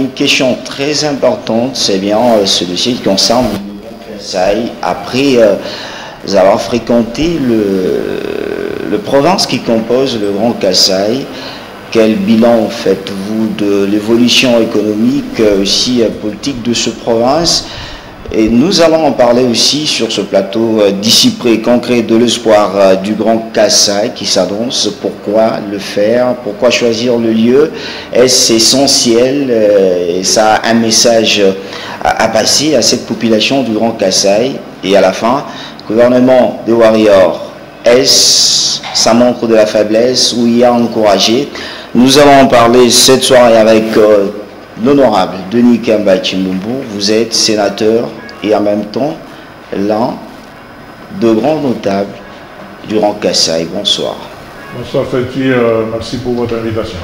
une question très importante, c'est bien ce dossier qui concerne le Grand Kasaï. Après avoir fréquenté le province qui compose le Grand Kasaï, quel bilan faites-vous de l'évolution économique, aussi politique de ce province? Et nous allons en parler aussi sur ce plateau d'ici près, concret de l'espoir du Grand Kasaï qui s'annonce. Pourquoi le faire? Pourquoi choisir le lieu? Est-ce essentiel et ça a un message à passer à cette population du Grand Kasaï? Et à la fin, gouvernement des Warriors, est-ce ça montre de la faiblesse ou il y a encouragé? Nous allons en parler cette soirée avec l'honorable Denis Kamba Chimbumbu. Vous êtes sénateur et en même temps l'un de grands notables du Grand Kasaï. Bonsoir. Bonsoir Feti, merci pour votre invitation.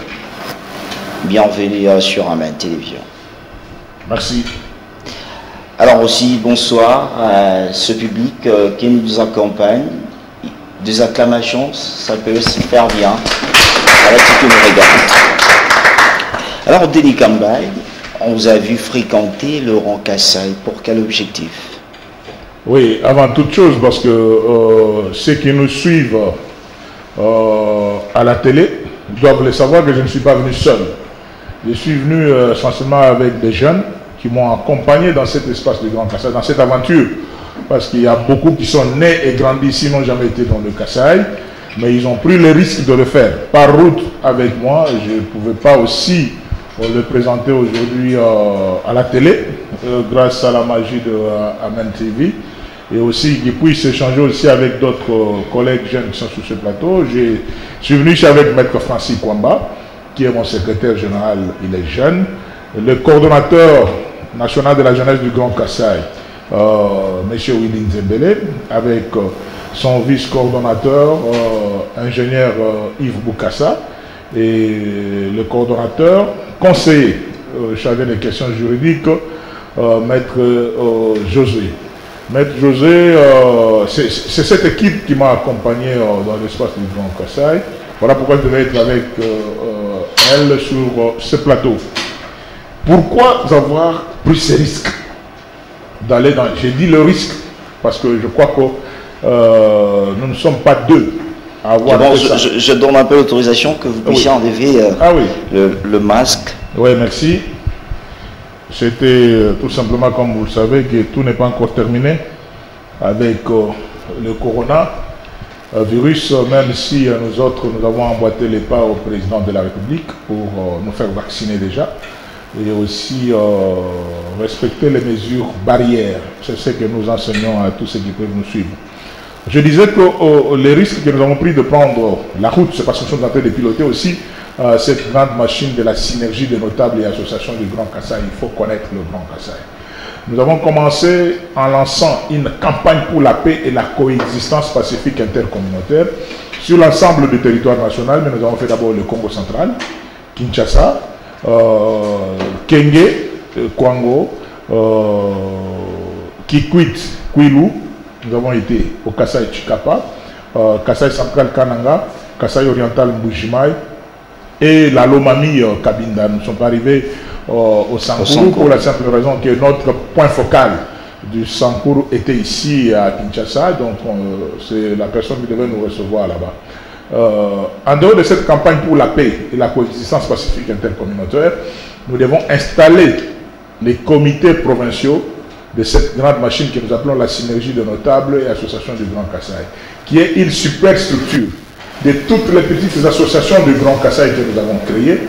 Bienvenue sur Amen Télévision. Merci. Alors aussi bonsoir à ce public qui nous accompagne. Des acclamations, ça peut se faire bien avec ce qui nous regarde. Alors Denis Kamba, on vous a vu fréquenter le Grand Kasaï. Pour quel objectif? Oui, avant toute chose, parce que ceux qui nous suivent à la télé doivent le savoir que je ne suis pas venu seul. Je suis venu essentiellement avec des jeunes qui m'ont accompagné dans cet espace du Grand Kasaï, dans cette aventure. Parce qu'il y a beaucoup qui sont nés et grandis ici, n'ont jamais été dans le Kasaï, mais ils ont pris le risque de le faire par route avec moi. Je ne pouvais pas aussi le présenter aujourd'hui à la télé, grâce à la magie de Amen TV, et aussi qu'il puisse échanger aussi avec d'autres collègues jeunes qui sont sur ce plateau. Je suis venu ici avec Maître Francis Kwamba, qui est mon secrétaire général, il est jeune, le coordonnateur national de la jeunesse du Grand Kasaï, M. Willy Nzembele, avec son vice-coordonnateur, ingénieur Yves Boukassa, et le coordonnateur, conseiller chargé des questions juridiques, Maître José. Maître José, c'est cette équipe qui m'a accompagné dans l'espace du Grand Kasaï. Voilà pourquoi je devais être avec elle sur ce plateau. Pourquoi avoir pris ces risques d'aller dans... J'ai dit le risque, parce que je crois que nous ne sommes pas deux à avoir... Bon, je donne un peu l'autorisation que vous puissiez enlever le masque. Oui, merci. C'était tout simplement, comme vous le savez, que tout n'est pas encore terminé avec le coronavirus, même si nous autres, nous avons emboîté les pas au président de la République pour nous faire vacciner déjà. Et aussi respecter les mesures barrières. C'est ce que nous enseignons à tous ceux qui peuvent nous suivre. Je disais que les risques que nous avons pris de prendre la route, c'est parce que nous sommes en train de piloter aussi cette grande machine de la synergie des notables et associations du Grand Kasaï. Il faut connaître le Grand Kasaï. Nous avons commencé en lançant une campagne pour la paix et la coexistence pacifique intercommunautaire sur l'ensemble du territoire national, mais nous avons fait d'abord le Congo central, Kinshasa, Kenge, Kwango, Kikwit, Kwilu. Nous avons été au Kasaï Chikapa, Kasaï central Kananga, Kasaï oriental Mbujimaï et la Lomami Kabinda. Nous sommes arrivés au Sankuru pour la simple raison que notre point focal du Sankuru était ici à Kinshasa, donc c'est la personne qui devait nous recevoir là-bas. En dehors de cette campagne pour la paix et la coexistence pacifique intercommunautaire, nous devons installer les comités provinciaux de cette grande machine que nous appelons la synergie de notables et associations du Grand Kasaï, qui est une superstructure de toutes les petites associations du Grand Kasaï que nous avons créées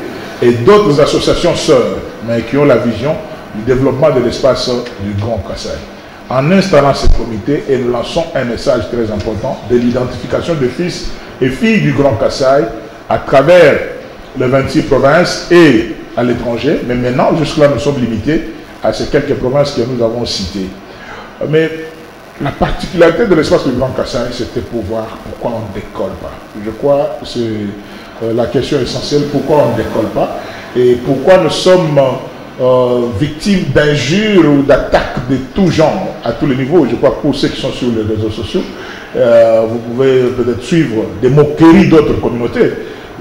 et d'autres associations sœurs, mais qui ont la vision du développement de l'espace du Grand Kasaï. En installant ces comités, et nous lançons un message très important de l'identification de fils et filles du Grand Kasaï à travers les 26 provinces et à l'étranger, mais maintenant, jusque-là, nous sommes limités à ces quelques provinces que nous avons citées. Mais la particularité de l'espace du Grand Kasaï, c'était pour voir pourquoi on ne décolle pas. Je crois que c'est la question essentielle, pourquoi on ne décolle pas et pourquoi nous sommes victimes d'injures ou d'attaques de tout genre, à tous les niveaux. Je crois que pour ceux qui sont sur les réseaux sociaux, vous pouvez peut-être suivre des moqueries d'autres communautés.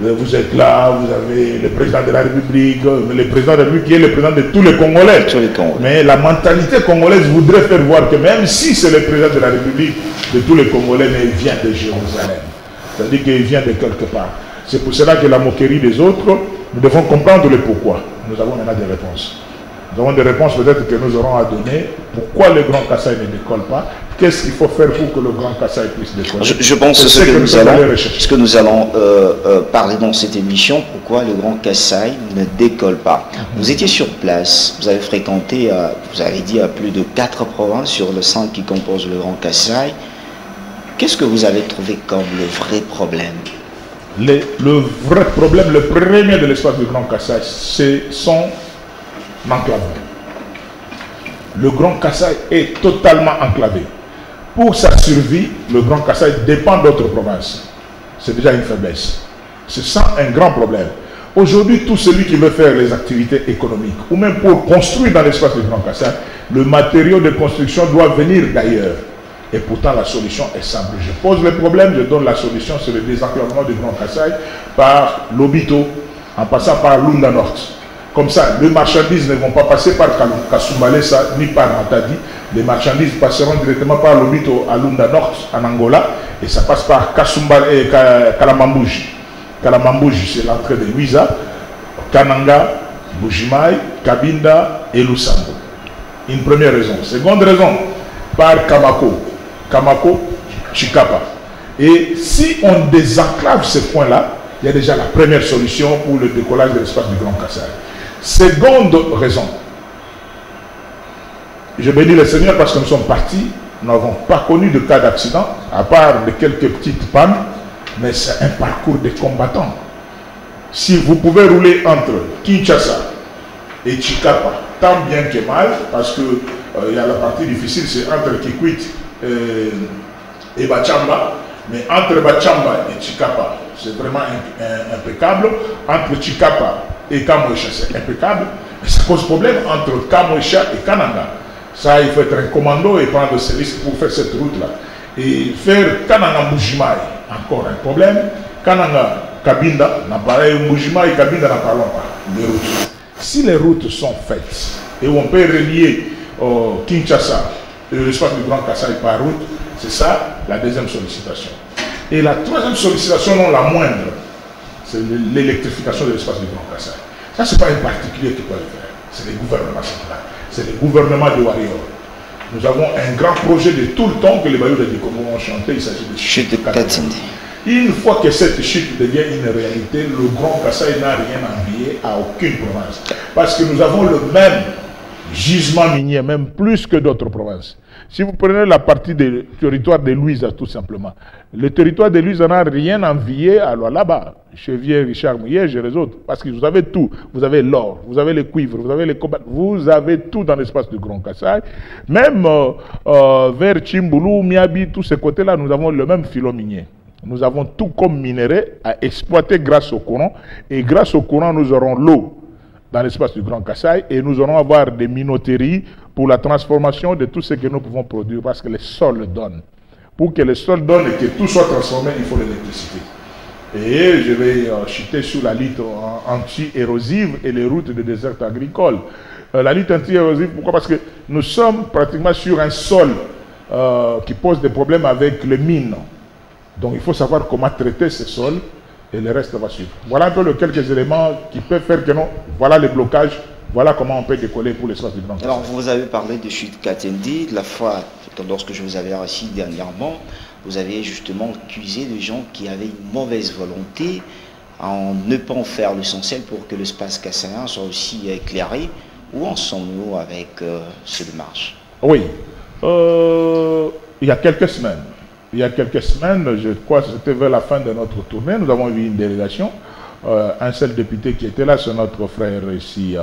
Vous êtes là, vous avez le président de la République, le président de la République qui est le président de tous les Congolais. Mais la mentalité congolaise voudrait faire voir que même si c'est le président de la République de tous les Congolais, mais il vient de Jérusalem. C'est-à-dire qu'il vient de quelque part. C'est pour cela que la moquerie des autres, nous devons comprendre le pourquoi. Nous avons maintenant des réponses. Nous avons des réponses peut-être que nous aurons à donner. Pourquoi le Grand Kassai ne décolle pas? Qu'est-ce qu'il faut faire pour que le Grand Kassai puisse décoller? Je pense que ce que nous allons parler dans cette émission, pourquoi le Grand Kassai ne décolle pas. Vous étiez sur place, vous avez fréquenté, vous avez dit, à plus de 4 provinces sur le 5 qui composent le Grand Kassai. Qu'est-ce que vous avez trouvé comme le vrai problème? Le vrai problème, le premier de l'espace du Grand Kassai, c'est son enclavement. Le Grand Kassai est totalement enclavé. Pour sa survie, le Grand Kassai dépend d'autres provinces. C'est déjà une faiblesse. C'est ça un grand problème. Aujourd'hui, tout celui qui veut faire les activités économiques, ou même pour construire dans l'espace du Grand Kassai, le matériau de construction doit venir d'ailleurs. Et pourtant, la solution est simple. Je pose le problème, je donne la solution, c'est le désenclavement du Grand Kassai par Lobito, en passant par Lunda Nord. Comme ça, les marchandises ne vont pas passer par Kasumbalesa ni par Matadi. Les marchandises passeront directement par Lobito à Lunda Nord, en Angola, et ça passe par Kalamambouji. Kalamambouji, c'est l'entrée de Luisa, Kananga, Bujimai, Kabinda et Lusambo. Une première raison. Seconde raison, par Kamako. Kamako, Chikapa. Et si on désenclave ces points-là, il y a déjà la première solution pour le décollage de l'espace du Grand Kassai. Seconde raison, je bénis le Seigneur parce que nous sommes partis, nous n'avons pas connu de cas d'accident, à part de quelques petites pannes, mais c'est un parcours de combattants. Si vous pouvez rouler entre Kinshasa et Chikapa, tant bien que mal, parce que il y a la partie difficile, c'est entre Kikwit et Bachamba, mais entre Bachamba et Chikapa, c'est vraiment impeccable. Entre Chikapa et Kamoisha, c'est impeccable. Mais ça pose problème entre Kamoisha et Kananga. Ça, il faut être un commando et prendre le service pour faire cette route-là. Et faire Kananga-Mujimai, encore un problème. Kananga-Kabinda, Mujimai et Kabinda, n'en parlons pas. Les routes. Si les routes sont faites et on peut relier Kinshasa et l'espace du Grand Kassai par route, c'est ça la deuxième sollicitation. Et la troisième sollicitation, non la moindre, c'est l'électrification de l'espace du Grand Kassai. Ça, ce n'est pas un particulier qui peut le faire. C'est le gouvernement central. C'est le gouvernement de Warrior. Nous avons un grand projet de tout le temps que les Bayou de Dikomo ont chanté. Il s'agit de chute de Katindi. Une fois que cette chute devient une réalité, le Grand Kassai n'a rien envié à aucune province. Parce que nous avons le même gisement minier, même plus que d'autres provinces. Si vous prenez la partie du territoire de Louisa, tout simplement, le territoire de Louisa n'a rien envié à là-bas, Chevier, Richard Mouillet et les autres, parce que vous avez tout. Vous avez l'or, vous avez les cuivres, vous avez les cobaltes, vous avez tout dans l'espace du Grand Kassai. Même vers Chimboulou, Miabi, tous ces côtés-là, nous avons le même filon minier. Nous avons tout comme minerai à exploiter grâce au courant, et grâce au courant, nous aurons l'eau dans l'espace du Grand Kassai, et nous allons avoir des minoteries pour la transformation de tout ce que nous pouvons produire, parce que les sols donnent. Pour que les sols donnent et que tout soit transformé, il faut l'électricité. Et je vais chuter sur la lutte anti-érosive et les routes de désert agricole. La lutte anti-érosive, pourquoi? Parce que nous sommes pratiquement sur un sol qui pose des problèmes avec les mines. Donc il faut savoir comment traiter ces sols, et le reste va suivre. Voilà un peu quelques éléments qui peuvent faire que non, voilà les blocages, voilà comment on peut décoller pour l'espace du Grand Kassai. Alors vous avez parlé de chute Katindi, la fois, lorsque je vous avais reçu dernièrement, vous avez justement accusé des gens qui avaient une mauvaise volonté en ne pas en faire l'essentiel pour que l'espace kassaïen soit aussi éclairé. Où en sommes-nous avec ce démarche? Oui, il y a quelques semaines. Il y a quelques semaines, je crois que c'était vers la fin de notre tournée, nous avons eu une délégation. Un seul député qui était là, c'est notre frère ici,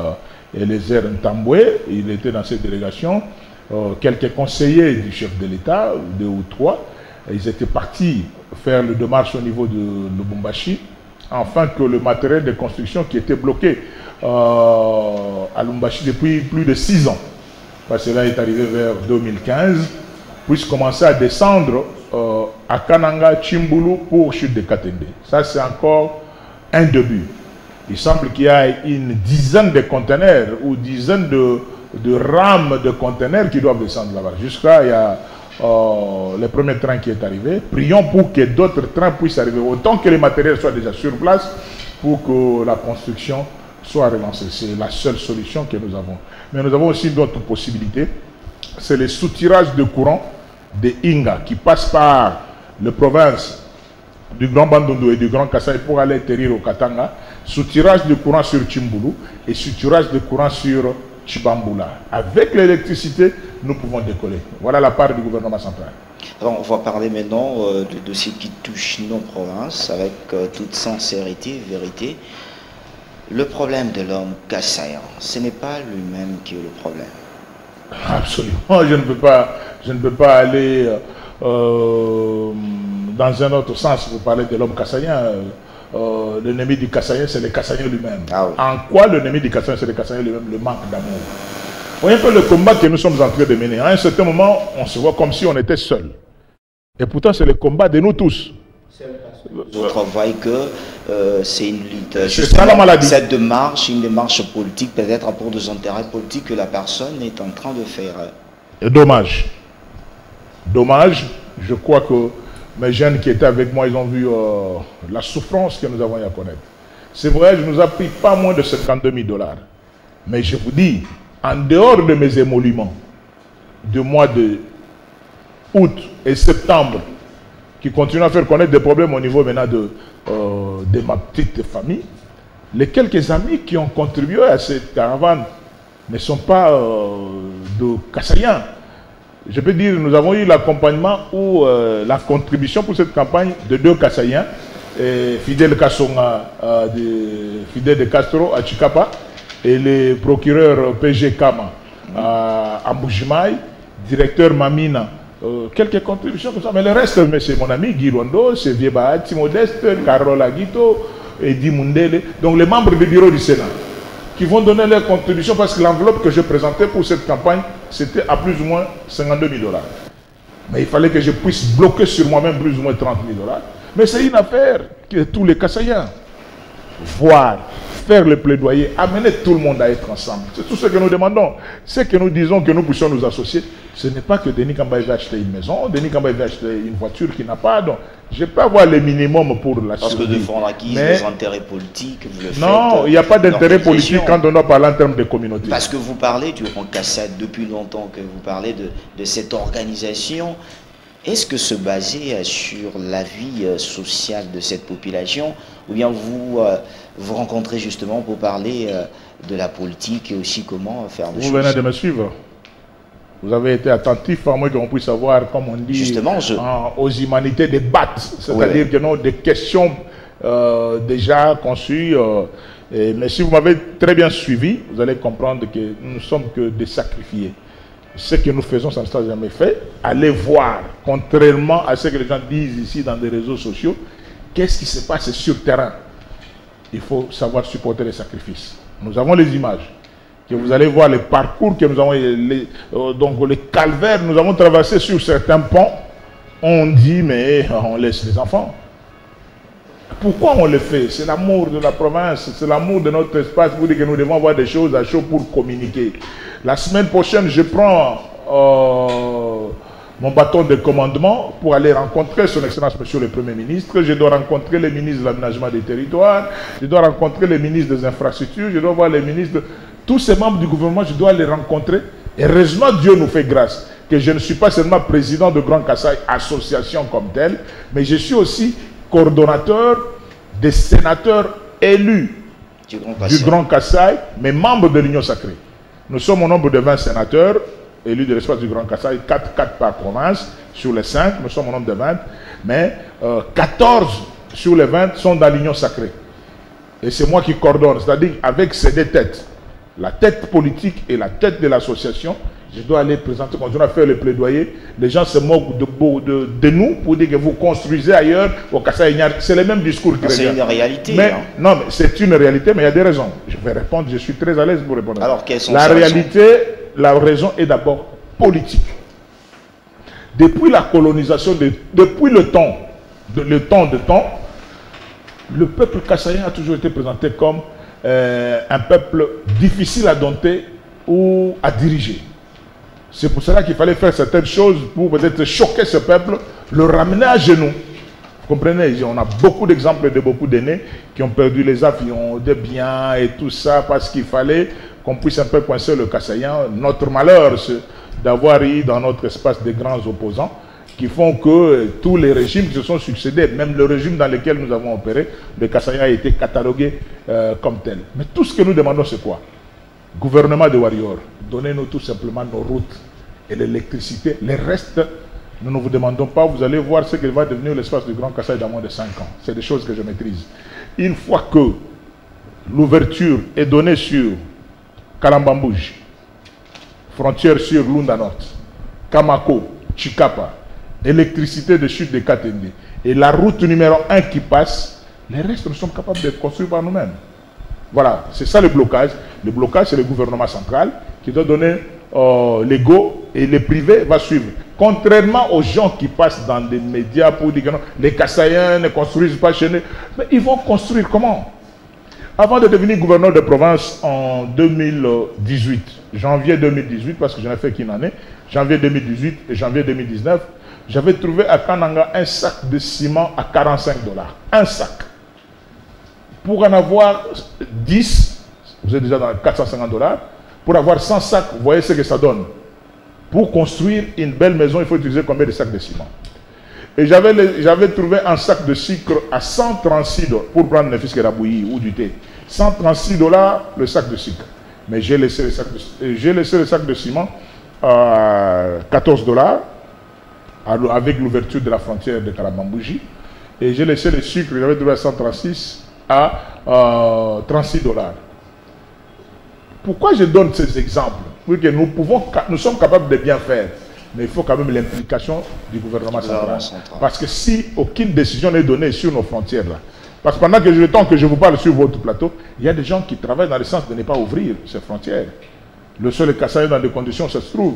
Eliezer Ntamboué. Il était dans cette délégation. Quelques conseillers du chef de l'État, 2 ou 3, ils étaient partis faire le démarche au niveau de Lubumbashi, afin que le matériel de construction qui était bloqué à Lubumbashi depuis plus de 6 ans, parce que là est arrivé vers 2015, puisse commencer à descendre à Kananga, Chimboulou pour chute de Katende. Ça, c'est encore un début. Il semble qu'il y a une dizaine de conteneurs ou dizaines de rames de conteneurs qui doivent descendre là-bas. Jusqu'à il y a le premier train qui est arrivé. Prions pour que d'autres trains puissent arriver, autant que les matériels soient déjà sur place pour que la construction soit relancée. C'est la seule solution que nous avons. Mais nous avons aussi d'autres possibilités. C'est le soutirage de courant de Inga qui passe par les provinces du Grand Bandundu et du Grand Kasaï pour aller atterrir au Katanga. Soutirage de courant sur Chimbulu et soutirage de courant sur Chibambula. Avec l'électricité, nous pouvons décoller. Voilà la part du gouvernement central. Alors, on va parler maintenant du dossier qui touche nos provinces avec toute sincérité, vérité. Le problème de l'homme kassaïen, ce n'est pas lui-même qui est le problème. Absolument, je ne peux pas aller dans un autre sens pour parler de l'homme kassaïen. L'ennemi du kassaïen, c'est le kassaïen lui-même. Ah oui. En quoi l'ennemi du kassaïen, c'est le kassaïen lui-même? Le manque d'amour. Voyez un peu le combat que nous sommes en train de mener. À un certain moment, on se voit comme si on était seul. Et pourtant, c'est le combat de nous tous. D'autres voient que c'est une lutte. C'est ça la maladie. Cette démarche, une démarche politique, peut-être pour des intérêts politiques que la personne est en train de faire. Et dommage. Dommage. Je crois que mes jeunes qui étaient avec moi, ils ont vu la souffrance que nous avons eu à connaître. Ce voyage nous a pris pas moins de 52 000 $. Mais je vous dis, en dehors de mes émoluments, du mois de août et septembre, qui continuent à faire connaître des problèmes au niveau maintenant de ma petite famille, les quelques amis qui ont contribué à cette caravane ne sont pas de Kassaïens. Je peux dire, nous avons eu l'accompagnement ou la contribution pour cette campagne de 2 Kassaïens, Fidel Kassonga, Fidel de Castro à Chikapa, et le procureur PG Kama à Mbujimaï, directeur Mamina. Quelques contributions comme ça, mais le reste, c'est mon ami Guy Rondo, c'est Vieba Timodeste, Carole Aguito, Edi Mundele, donc les membres du bureau du Sénat, qui vont donner leurs contributions parce que l'enveloppe que je présentais pour cette campagne, c'était à plus ou moins 52 000 $. Mais il fallait que je puisse bloquer sur moi-même plus ou moins 30 000 $. Mais c'est une affaire que tous les Kassaïens voir, faire le plaidoyer, amener tout le monde à être ensemble. C'est tout ce que nous demandons. Ce que nous disons que nous puissions nous associer, ce n'est pas que Denis Kamba va acheter une maison, Denis Kamba va acheter une voiture qui n'a pas. Donc, je ne peux pas avoir le minimum pour la parce survie. Que défendre acquis, les intérêts politiques, vous le faites. Non, il n'y a pas d'intérêt politique quand on doit parler en termes de communauté. Parce que vous parlez du Grand Kassai depuis longtemps, que vous parlez de cette organisation. Est-ce que se baser sur la vie sociale de cette population, ou bien vous vous rencontrez justement pour parler de la politique et aussi comment faire des choses? Vous venez de me suivre. Vous avez été attentif à moi qu'on puisse savoir, comme on dit, justement, aux humanités débattre. C'est-à-dire que nous, des questions déjà conçues. Mais si vous m'avez très bien suivi, vous allez comprendre que nous ne sommes que des sacrifiés. Ce que nous faisons, ça ne sera jamais fait. Allez voir, contrairement à ce que les gens disent ici dans des réseaux sociaux, qu'est-ce qui se passe sur le terrain. Il faut savoir supporter les sacrifices. Nous avons les images. Que vous allez voir les parcours que nous avons, donc les calvaires, nous avons traversé sur certains ponts. On dit, mais on laisse les enfants. Pourquoi on le fait? C'est l'amour de la province, c'est l'amour de notre espace pour dire que nous devons avoir des choses à chaud pour communiquer. La semaine prochaine, je prends mon bâton de commandement pour aller rencontrer son Excellence Monsieur le Premier ministre. Je dois rencontrer les ministres de l'aménagement des territoires, je dois rencontrer les ministres des infrastructures, je dois voir les ministres, tous ces membres du gouvernement, je dois les rencontrer. Et heureusement, Dieu nous fait grâce que je ne suis pas seulement président de Grand Kassai, association comme telle, mais je suis aussi coordonnateur des sénateurs élus du Grand Kassai, mais membres de l'Union sacrée. Nous sommes au nombre de 20 sénateurs élus de l'espace du Grand Kassai, 4 par province, sur les 5, nous sommes au nombre de 20, mais 14 sur les 20 sont dans l'Union sacrée. Et c'est moi qui coordonne, c'est-à-dire avec ces 2 têtes, la tête politique et la tête de l'association. Je dois aller présenter, continuer à faire le plaidoyer. Les gens se moquent de nous pour dire que vous construisez ailleurs au Kassai. C'est le même discours qui c'est une réalité. Mais, non, mais c'est une réalité, mais il y a des raisons. Je vais répondre, je suis très à l'aise pour répondre. Alors, quelles sont la réalité, la raison est d'abord politique. Depuis la colonisation, depuis le temps, le peuple kassaïen a toujours été présenté comme un peuple difficile à dompter ou à diriger. C'est pour cela qu'il fallait faire certaines choses pour peut-être choquer ce peuple, le ramener à genoux. Vous comprenez? On a beaucoup d'exemples de beaucoup d'aînés qui ont perdu les avions, des biens et tout ça parce qu'il fallait qu'on puisse un peu coincer le kassaïen. Notre malheur, c'est d'avoir eu dans notre espace des grands opposants qui font que tous les régimes qui se sont succédés, même le régime dans lequel nous avons opéré, le kassaïen a été catalogué comme tel. Mais tout ce que nous demandons, c'est quoi? Gouvernement de Warrior, donnez-nous tout simplement nos routes et l'électricité. Les restes, nous ne vous demandons pas, vous allez voir ce qu'il va devenir l'espace du Grand Kasaï dans moins de 5 ans. C'est des choses que je maîtrise. Une fois que l'ouverture est donnée sur Kalambambouj, frontière sur Lunda Nord, Kamako, Chikapa, électricité de chute de Katende, et la route numéro 1 qui passe, les restes, nous sommes capables de construire par nous-mêmes. Voilà, c'est ça le blocage. Le blocage, c'est le gouvernement central qui doit donner les go et les privés va suivre. Contrairement aux gens qui passent dans des médias pour dire que non, les Kassaïens ne construisent pas chez nous. Mais ils vont construire comment? Avant de devenir gouverneur de province en 2018, janvier 2018, parce que je n'ai fait qu'une année, janvier 2018 et janvier 2019, j'avais trouvé à Kananga un sac de ciment à 45 $. Un sac. Pour en avoir 10, vous êtes déjà dans 450 $. Pour avoir 100 sacs, vous voyez ce que ça donne. Pour construire une belle maison, il faut utiliser combien de sacs de ciment? Et j'avais trouvé un sac de sucre à 136 $, pour prendre ne fût-ce que la bouillie ou du thé. 136 $ le sac de sucre. Mais j'ai laissé le sac de ciment à 14 $ avec l'ouverture de la frontière de Kalambambouji. Et j'ai laissé le sucre, j'avais trouvé à 136 à 36 $. Pourquoi je donne ces exemples? Oui, que nous sommes capables de bien faire, mais il faut quand même l'implication du gouvernement central. Parce que si aucune décision n'est donnée sur nos frontières, là, parce que pendant que le temps que je vous parle sur votre plateau, il y a des gens qui travaillent dans le sens de ne pas ouvrir ces frontières. Le seul Kassaï dans des conditions, ça se trouve.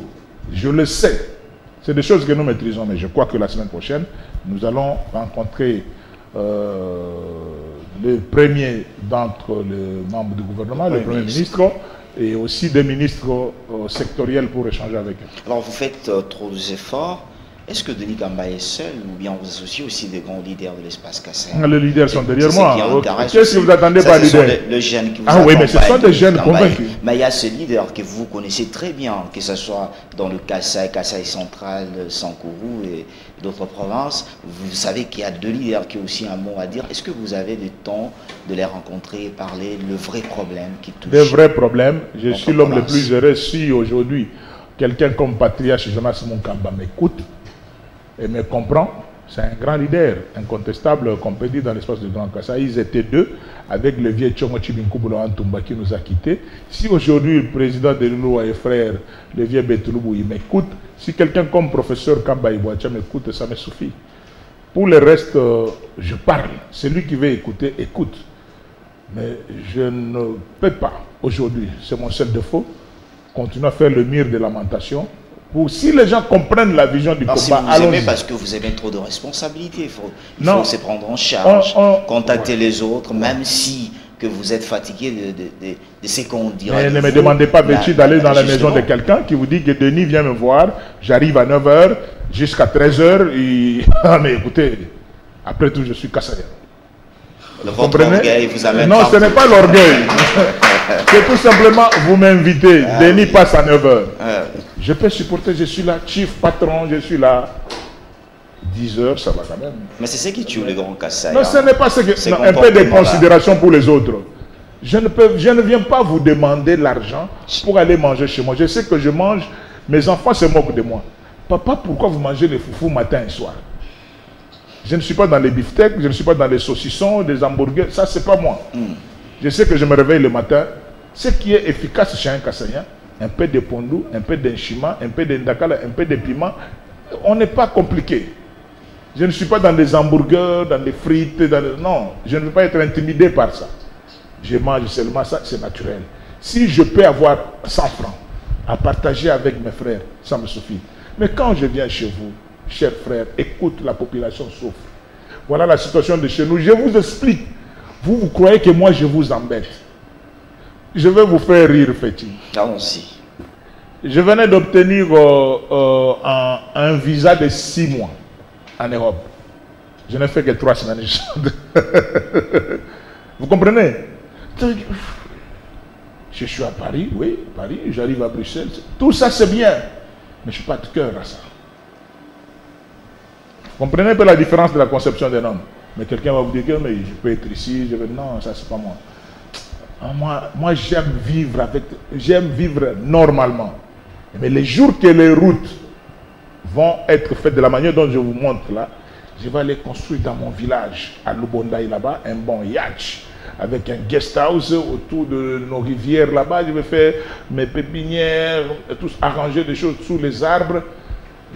Je le sais. C'est des choses que nous maîtrisons, mais je crois que la semaine prochaine, nous allons rencontrer le premier d'entre les membres du gouvernement, le Premier ministre, et aussi des ministres sectoriels pour échanger avec eux. Alors vous faites trop d'efforts. Est-ce que Denis Kamba est seul ou bien vous associez aussi des grands leaders de l'espace kassaïen? Les leaders sont derrière moi. Qu'est-ce que vous attendez par leader? Le jeune qui vous oui, mais ce sont des jeunes convaincus. Mais il y a ce leader que vous connaissez très bien, que ce soit dans le Kasaï, Kasaï central, Sankourou et d'autres provinces. Vous savez qu'il y a deux leaders qui ont aussi un mot à dire. Est-ce que vous avez le temps de les rencontrer et parler le vrai problème qui touche? Le vrai problème, je suis l'homme le plus heureux si aujourd'hui quelqu'un comme Patriarche Jonas Munkamba m'écoute et me comprend. C'est un grand leader, incontestable, qu'on peut dire dans l'espace du Grand Kasaï. Ils étaient deux, avec le vieux Tchongo Chibinkouboulou Antumba qui nous a quittés. Si aujourd'hui le président de l'UNO et frère, le vieux Betouloubou, il m'écoute, si quelqu'un comme professeur Kamba Iboacha m'écoute, ça me suffit. Pour le reste, je parle. Celui qui veut écouter, écoute. Mais je ne peux pas, aujourd'hui, c'est mon seul défaut, continuer à faire le mur de lamentation. Si les gens comprennent la vision du combat, si vous aimez parce que vous avez trop de responsabilités, il faut se prendre en charge, contacter les autres, même si que vous êtes fatigué de ce qu'on dira. Mais ne me demandez pas d'aller dans la maison de quelqu'un qui vous dit que Denis vient me voir, j'arrive à 9 h jusqu'à 13 h, et... mais écoutez, après tout je suis Kassaïen. Votre orgueil vous amène. Non, ce n'est pas l'orgueil. C'est tout simplement, vous m'invitez, Denis passe à 9 h. Je peux supporter, je suis là, chief patron, je suis là. 10 h, ça va quand même. Mais c'est ce qui tue les grands Kassaïens. Non, ce n'est pas ce que... Non, un peu de considération pour les autres. Je ne viens pas vous demander l'argent pour aller manger chez moi. Je sais que je mange, mes enfants se moquent de moi. Papa, pourquoi vous mangez les foufous matin et soir? Je ne suis pas dans les beefsteaks, je ne suis pas dans les saucissons, des hamburgers, ça c'est pas moi. Je sais que je me réveille le matin. Ce qui est efficace chez un Kassaïen, un peu de pondou, un peu d'enchima, un peu d'indakala, un peu de piment. On n'est pas compliqué. Je ne suis pas dans des hamburgers, dans des frites, non, je ne veux pas être intimidé par ça. Je mange seulement ça, c'est naturel. Si je peux avoir 100 francs à partager avec mes frères, ça me suffit. Mais quand je viens chez vous, chers frères, écoute, la population souffre. Voilà la situation de chez nous. Je vous explique Vous croyez que moi je vous embête? Je vais vous faire rire, Feti. Allons-y. Je venais d'obtenir un visa de 6 mois en Europe. Je n'ai fait que 3 semaines. Vous comprenez? Je suis à Paris, oui, Paris, j'arrive à Bruxelles. Tout ça c'est bien, mais je n'ai pas de cœur à ça. Vous comprenez un peu la différence de la conception d'un homme? Mais quelqu'un va vous dire que mais je peux être ici, je veux... Non, ça c'est pas moi. Moi j'aime vivre normalement. Mais les jours que les routes vont être faites de la manière dont je vous montre là, je vais aller construire dans mon village, à Lubondaï là-bas, un bon yacht, avec un guest house autour de nos rivières là-bas. Je vais faire mes pépinières, tous arranger des choses sous les arbres,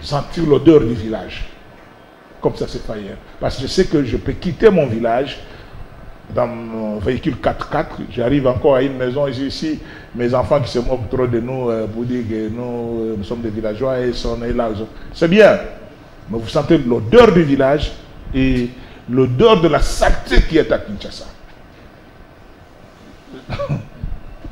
sentir l'odeur du village. Comme ça c'est pas hier. Parce que je sais que je peux quitter mon village dans mon véhicule 4x4, j'arrive encore à une maison ici, mes enfants qui se moquent trop de nous pour dire que nous sommes des villageois et sont là. C'est bien, mais vous sentez l'odeur du village et l'odeur de la saleté qui est à Kinshasa.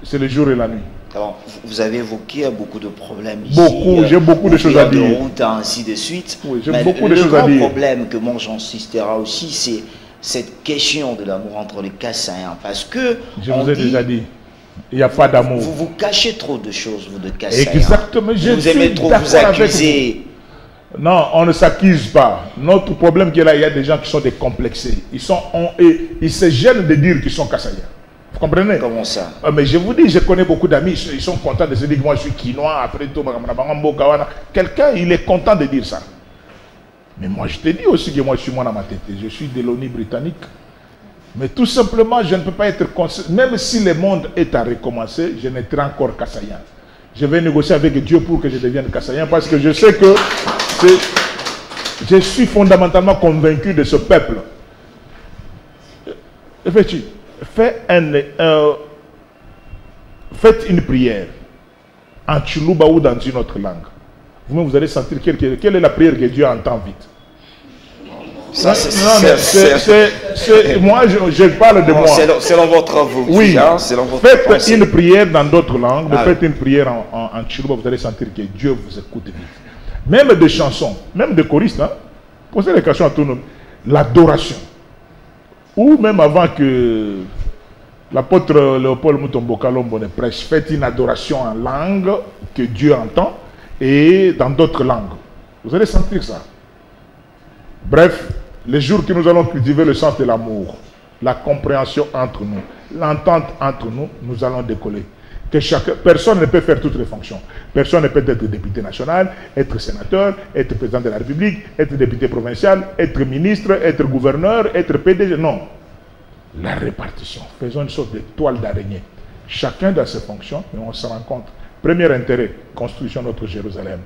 C'est le jour et la nuit. Alors, vous avez évoqué beaucoup de problèmes ici. Beaucoup, j'ai beaucoup de choses à dire. De route, ainsi de suite. Oui, j'ai beaucoup de choses à dire. Le grand problème que moi j'insisterai aussi, c'est cette question de l'amour entre les Kassaïens. Parce que... Je vous ai déjà dit, il n'y a pas d'amour. Vous vous cachez trop de choses, vous, de Kassaïens. Exactement, vous aimez trop vous accuser. Non, on ne s'accuse pas. Notre problème qui est là, il y a des gens qui sont décomplexés. Ils se gênent de dire qu'ils sont Kassaïens. Vous comprenez? Comment ça? Mais je vous dis, je connais beaucoup d'amis, ils sont contents de se dire que moi je suis quinois, après tout, quelqu'un, il est content de dire ça. Mais moi je te dis aussi que moi je suis moi dans ma tête, je suis de l'ONU britannique. Mais tout simplement, je ne peux pas être... Même si le monde est à recommencer, je n'étais encore Kassaïen. Je vais négocier avec Dieu pour que je devienne Kassaïen parce que je sais que je suis fondamentalement convaincu de ce peuple. Effectivement. Faites une prière en Tchoulouba ou dans une autre langue. Vous allez sentir quelle est la prière que Dieu entend vite. Ça, moi, je parle de moi. Selon votre vous. Oui, hein, faites pensée. Une prière dans d'autres langues, faites une prière en Tchoulouba, vous allez sentir que Dieu vous écoute vite. Même des chansons, même des choristes, hein, posez les questions à tout le monde. L'adoration. Ou même avant que l'apôtre Léopold Mutombo Kalombo ne prêche, faites une adoration en langue que Dieu entend et dans d'autres langues. Vous allez sentir ça. Bref, les jours que nous allons cultiver le sens de l'amour, la compréhension entre nous, l'entente entre nous, nous allons décoller. Personne ne peut faire toutes les fonctions. Personne ne peut être député national, être sénateur, être président de la République, être député provincial, être ministre, être gouverneur, être PDG. Non. La répartition. Faisons une sorte de toile d'araignée. Chacun dans ses fonctions, mais on se rencontre. Premier intérêt, construisons notre Jérusalem.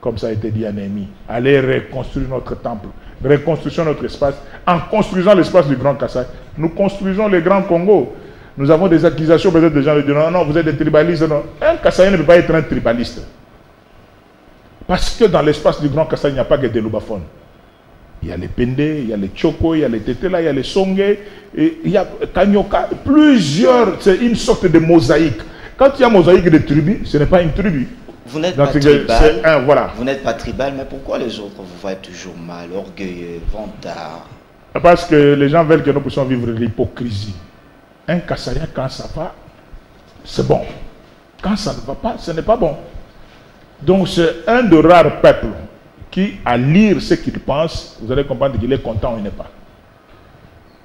Comme ça a été dit à Néhémie. Allez reconstruire notre temple. Reconstruisons notre espace. En construisant l'espace du Grand Kassai, nous construisons le Grand Congo. Nous avons des accusations, peut-être des gens qui disent non, non, vous êtes des tribalistes. Non. Un Kassaïen ne peut pas être un tribaliste. Parce que dans l'espace du Grand Kassai, il n'y a pas que des Lubafon. Il y a les Pende, il y a les Tchoko, il y a les Tetela, il y a les Songé, et il y a Kanyoka. Plusieurs, c'est une sorte de mosaïque. Quand il y a mosaïque de tribus, ce n'est pas une tribu. Vous n'êtes pas tribal, vous n'êtes pas tribal, mais pourquoi les autres vous voient toujours mal, orgueilleux, vantards? Parce que les gens veulent que nous puissions vivre l'hypocrisie. Un Kassaïen, quand ça va, c'est bon. Quand ça ne va pas, ce n'est pas bon. Donc c'est un de rares peuples qui, à lire ce qu'il pense, vous allez comprendre qu'il est content ou il n'est pas.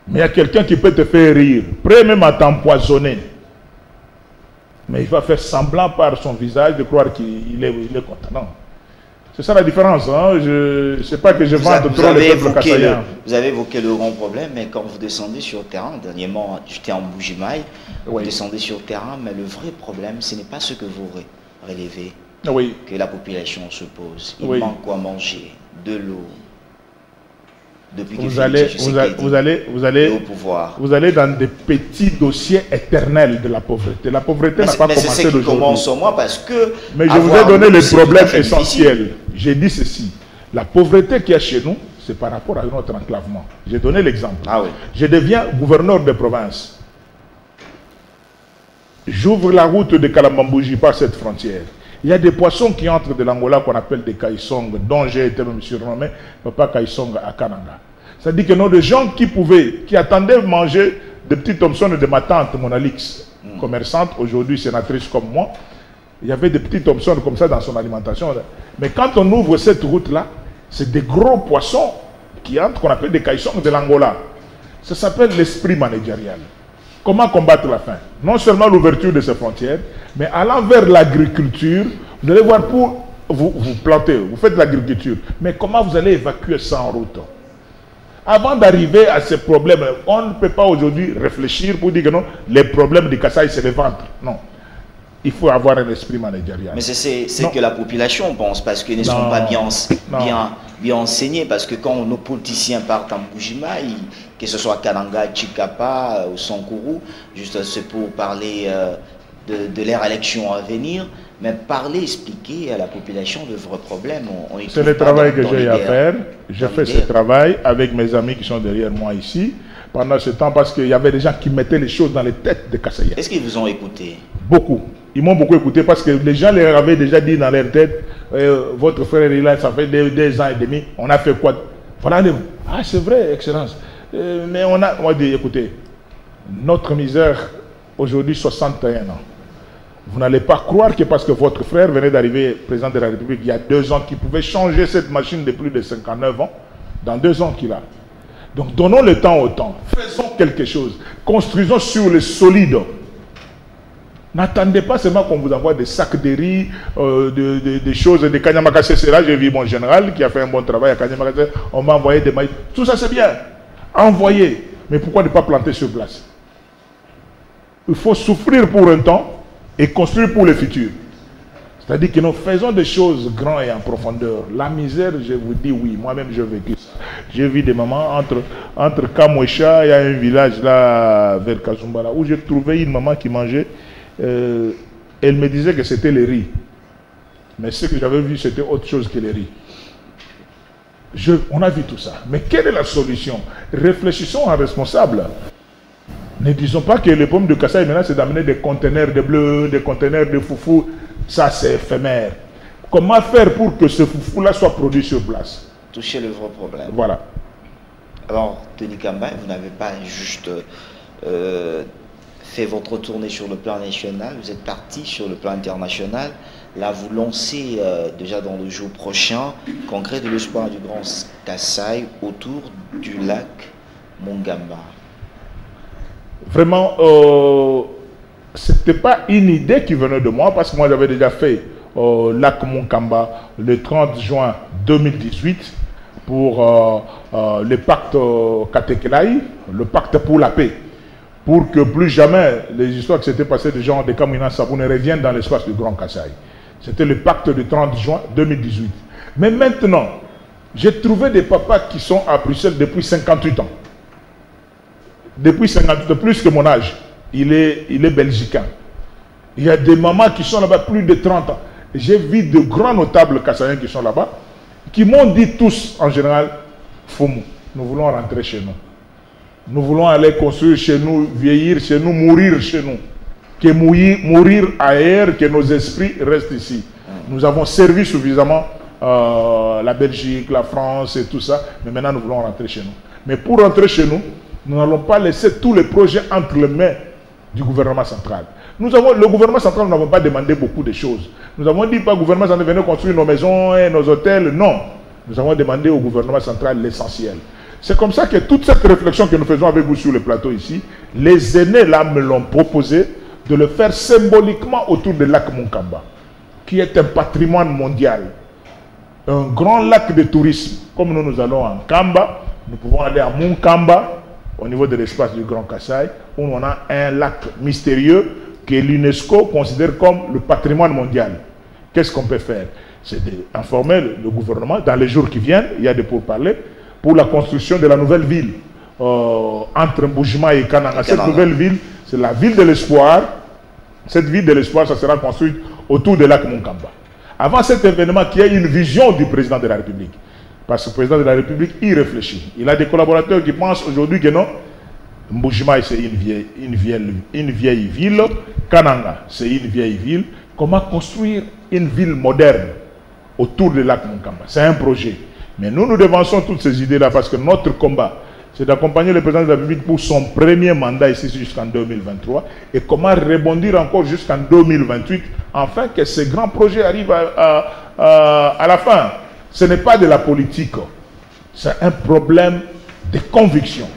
Mais il y a quelqu'un qui peut te faire rire, prêt même à t'empoisonner. Mais il va faire semblant par son visage de croire qu'il est content. Non. C'est ça la différence. Hein? Je ne sais pas que je vante trop le peuple kassaïen. Vous avez évoqué le grand problème, mais quand vous descendez sur le terrain, dernièrement j'étais en Mbujimaï, vous descendez sur le terrain, mais le vrai problème, ce n'est pas ce que vous relevez, que la population se pose. Il manque quoi manger, de l'eau. Depuis que vous allez dans des petits dossiers éternels de la pauvreté. La pauvreté n'a pas commencé d'aujourd'hui. Mais je vous ai donné les problèmes essentiels. J'ai dit ceci. La pauvreté qu'il y a chez nous, c'est par rapport à notre enclavement. J'ai donné l'exemple. Ah oui. Je deviens gouverneur de province. J'ouvre la route de Kalambambouji par cette frontière. Il y a des poissons qui entrent de l'Angola qu'on appelle des kaisong, dont j'ai été même surnommé Papa Kaisong à Kananga. C'est-à-dire que nous, des gens qui attendaient manger des petits Thomson de ma tante, mon Alix, commerçante, aujourd'hui sénatrice comme moi. Il y avait des petits Thomson comme ça dans son alimentation. Mais quand on ouvre cette route-là, c'est des gros poissons qui entrent, qu'on appelle des kaisong de l'Angola. Ça s'appelle l'esprit managérial. Comment combattre la faim? Non seulement l'ouverture de ces frontières, mais allant vers l'agriculture, vous allez voir, pour vous planter, vous faites de l'agriculture, mais comment vous allez évacuer ça en route? Avant d'arriver à ces problèmes, on ne peut pas aujourd'hui réfléchir pour dire que non, les problèmes du Kasaï, c'est le ventre. Non. Il faut avoir un esprit managérial. Mais c'est que la population pense, parce qu'ils ne sont pas bien enseignés, parce que quand nos politiciens partent en Bujimaï, que ce soit Kananga, Chikapa ou Sankuru, juste c'est pour parler de leur élection à venir, mais parler, expliquer à la population de vrais problèmes. C'est le travail que j'ai à faire. J'ai fait ce travail avec mes amis qui sont derrière moi ici, pendant ce temps, parce qu'il y avait des gens qui mettaient les choses dans les têtes des Kasaïens. Est-ce qu'ils vous ont écouté? Beaucoup. Ils m'ont beaucoup écouté parce que les gens leur avaient déjà dit dans leur tête, votre frère est là, ça fait 2 ans et demi, on a fait quoi? Voilà. Ah, c'est vrai, Excellence. Mais on a dit, écoutez, notre misère, aujourd'hui 61 ans. Vous n'allez pas croire que parce que votre frère venait d'arriver président de la République il y a 2 ans, qu'il pouvait changer cette machine de plus de 59 ans, dans 2 ans qu'il a. Donc donnons le temps au temps, faisons quelque chose, construisons sur le solide. N'attendez pas seulement qu'on vous envoie des sacs de riz, des choses, des Kanyamakase. C'est là, j'ai vu mon général qui a fait un bon travail à Kanyamakase, on m'a envoyé des maïs. Tout ça c'est bien, envoyez. Mais pourquoi ne pas planter sur place? Il faut souffrir pour un temps et construire pour le futur. C'est-à-dire que nous faisons des choses grandes et en profondeur. La misère, je vous dis oui, moi-même j'ai vécu ça. J'ai vu des mamans entre Kamouécha, il y a un village là vers Kazumbala où j'ai trouvé une maman qui mangeait. Elle me disait que c'était le riz. Mais ce que j'avais vu, c'était autre chose que le riz. On a vu tout ça. Mais quelle est la solution? Réfléchissons en responsable. Ne disons pas que les pommes de Kasaï, maintenant, c'est d'amener des conteneurs de bleu, des conteneurs de foufou. Ça, c'est éphémère. Comment faire pour que ce foufou-là soit produit sur place? Toucher le vrai problème. Voilà. Alors, Tony Kamba, vous n'avez pas juste fait votre tournée sur le plan national, vous êtes parti sur le plan international. Là, vous lancez déjà dans le jour prochain, Congrès de l'espoir du Grand Kasaï autour du lac Mongamba. Vraiment, ce n'était pas une idée qui venait de moi, parce que moi j'avais déjà fait lac Mongamba le 30 juin 2018 pour le pacte Katekelai, le pacte pour la paix, pour que plus jamais les histoires qui s'étaient passées de gens de Kamina Sabou ne reviennent dans l'espace du Grand Kasaï. C'était le pacte du 30 juin 2018. Mais maintenant, j'ai trouvé des papas qui sont à Bruxelles depuis 58 ans. Depuis 58 ans, plus que mon âge. Il est belgicain. Il y a des mamans qui sont là-bas plus de 30 ans. J'ai vu de grands notables kassaïens qui sont là-bas, qui m'ont dit tous, en général, Foumou, nous voulons rentrer chez nous. Nous voulons aller construire chez nous, vieillir chez nous, mourir chez nous. Que mourir ailleurs, que nos esprits restent ici. Nous avons servi suffisamment la Belgique, la France et tout ça, mais maintenant nous voulons rentrer chez nous. Mais pour rentrer chez nous, nous n'allons pas laisser tous les projets entre les mains du gouvernement central. Le gouvernement central, nous n'avons pas demandé beaucoup de choses. Nous avons dit pas au gouvernement central, venez construire nos maisons et nos hôtels. Non. Nous avons demandé au gouvernement central l'essentiel. C'est comme ça que toute cette réflexion que nous faisons avec vous sur le plateau ici, les aînés là me l'ont proposé de le faire symboliquement autour du lac Mongamba, qui est un patrimoine mondial. Un grand lac de tourisme. Comme nous allons en Kamba, nous pouvons aller à Mongamba, au niveau de l'espace du Grand Kasaï, où on a un lac mystérieux que l'UNESCO considère comme le patrimoine mondial. Qu'est-ce qu'on peut faire? C'est d'informer le gouvernement, dans les jours qui viennent, il y a des pourparlers, pour la construction de la nouvelle ville, entre Mboujima et Kananga. Cette nouvelle ville, c'est la ville de l'espoir. Cette ville de l'espoir, ça sera construite autour du lac Mongamba. Avant cet événement, qui est une vision du président de la République. Parce que le président de la République y réfléchit. Il a des collaborateurs qui pensent aujourd'hui que non, Mbujimaï c'est une vieille ville, Kananga c'est une vieille ville. Comment construire une ville moderne autour du lac Moukamba? C'est un projet. Mais nous devançons toutes ces idées-là parce que notre combat, c'est d'accompagner le président de la République pour son premier mandat ici jusqu'en 2023 et comment rebondir encore jusqu'en 2028 afin que ces grands projets arrivent à la fin. Ce n'est pas de la politique, c'est un problème de conviction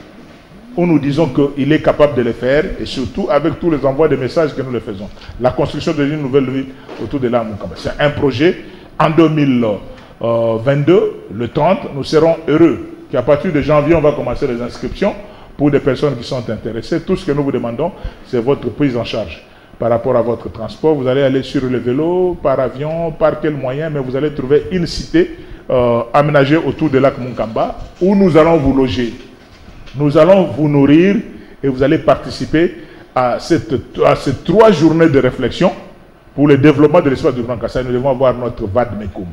où nous disons qu'il est capable de le faire et surtout avec tous les envois de messages que nous le faisons. La construction d'une nouvelle ville autour de la Moukamba. C'est un projet. En 2022, le 30, nous serons heureux qu'à partir de janvier, on va commencer les inscriptions pour des personnes qui sont intéressées. Tout ce que nous vous demandons, c'est votre prise en charge par rapport à votre transport. Vous allez aller sur le vélo, par avion, par quel moyen, mais vous allez trouver une cité aménagée autour du lac Moukamba où nous allons vous loger. Nous allons vous nourrir et vous allez participer à ces 3 journées de réflexion pour le développement de l'espace du Grand Kassai. Nous devons avoir notre Vadmekoum.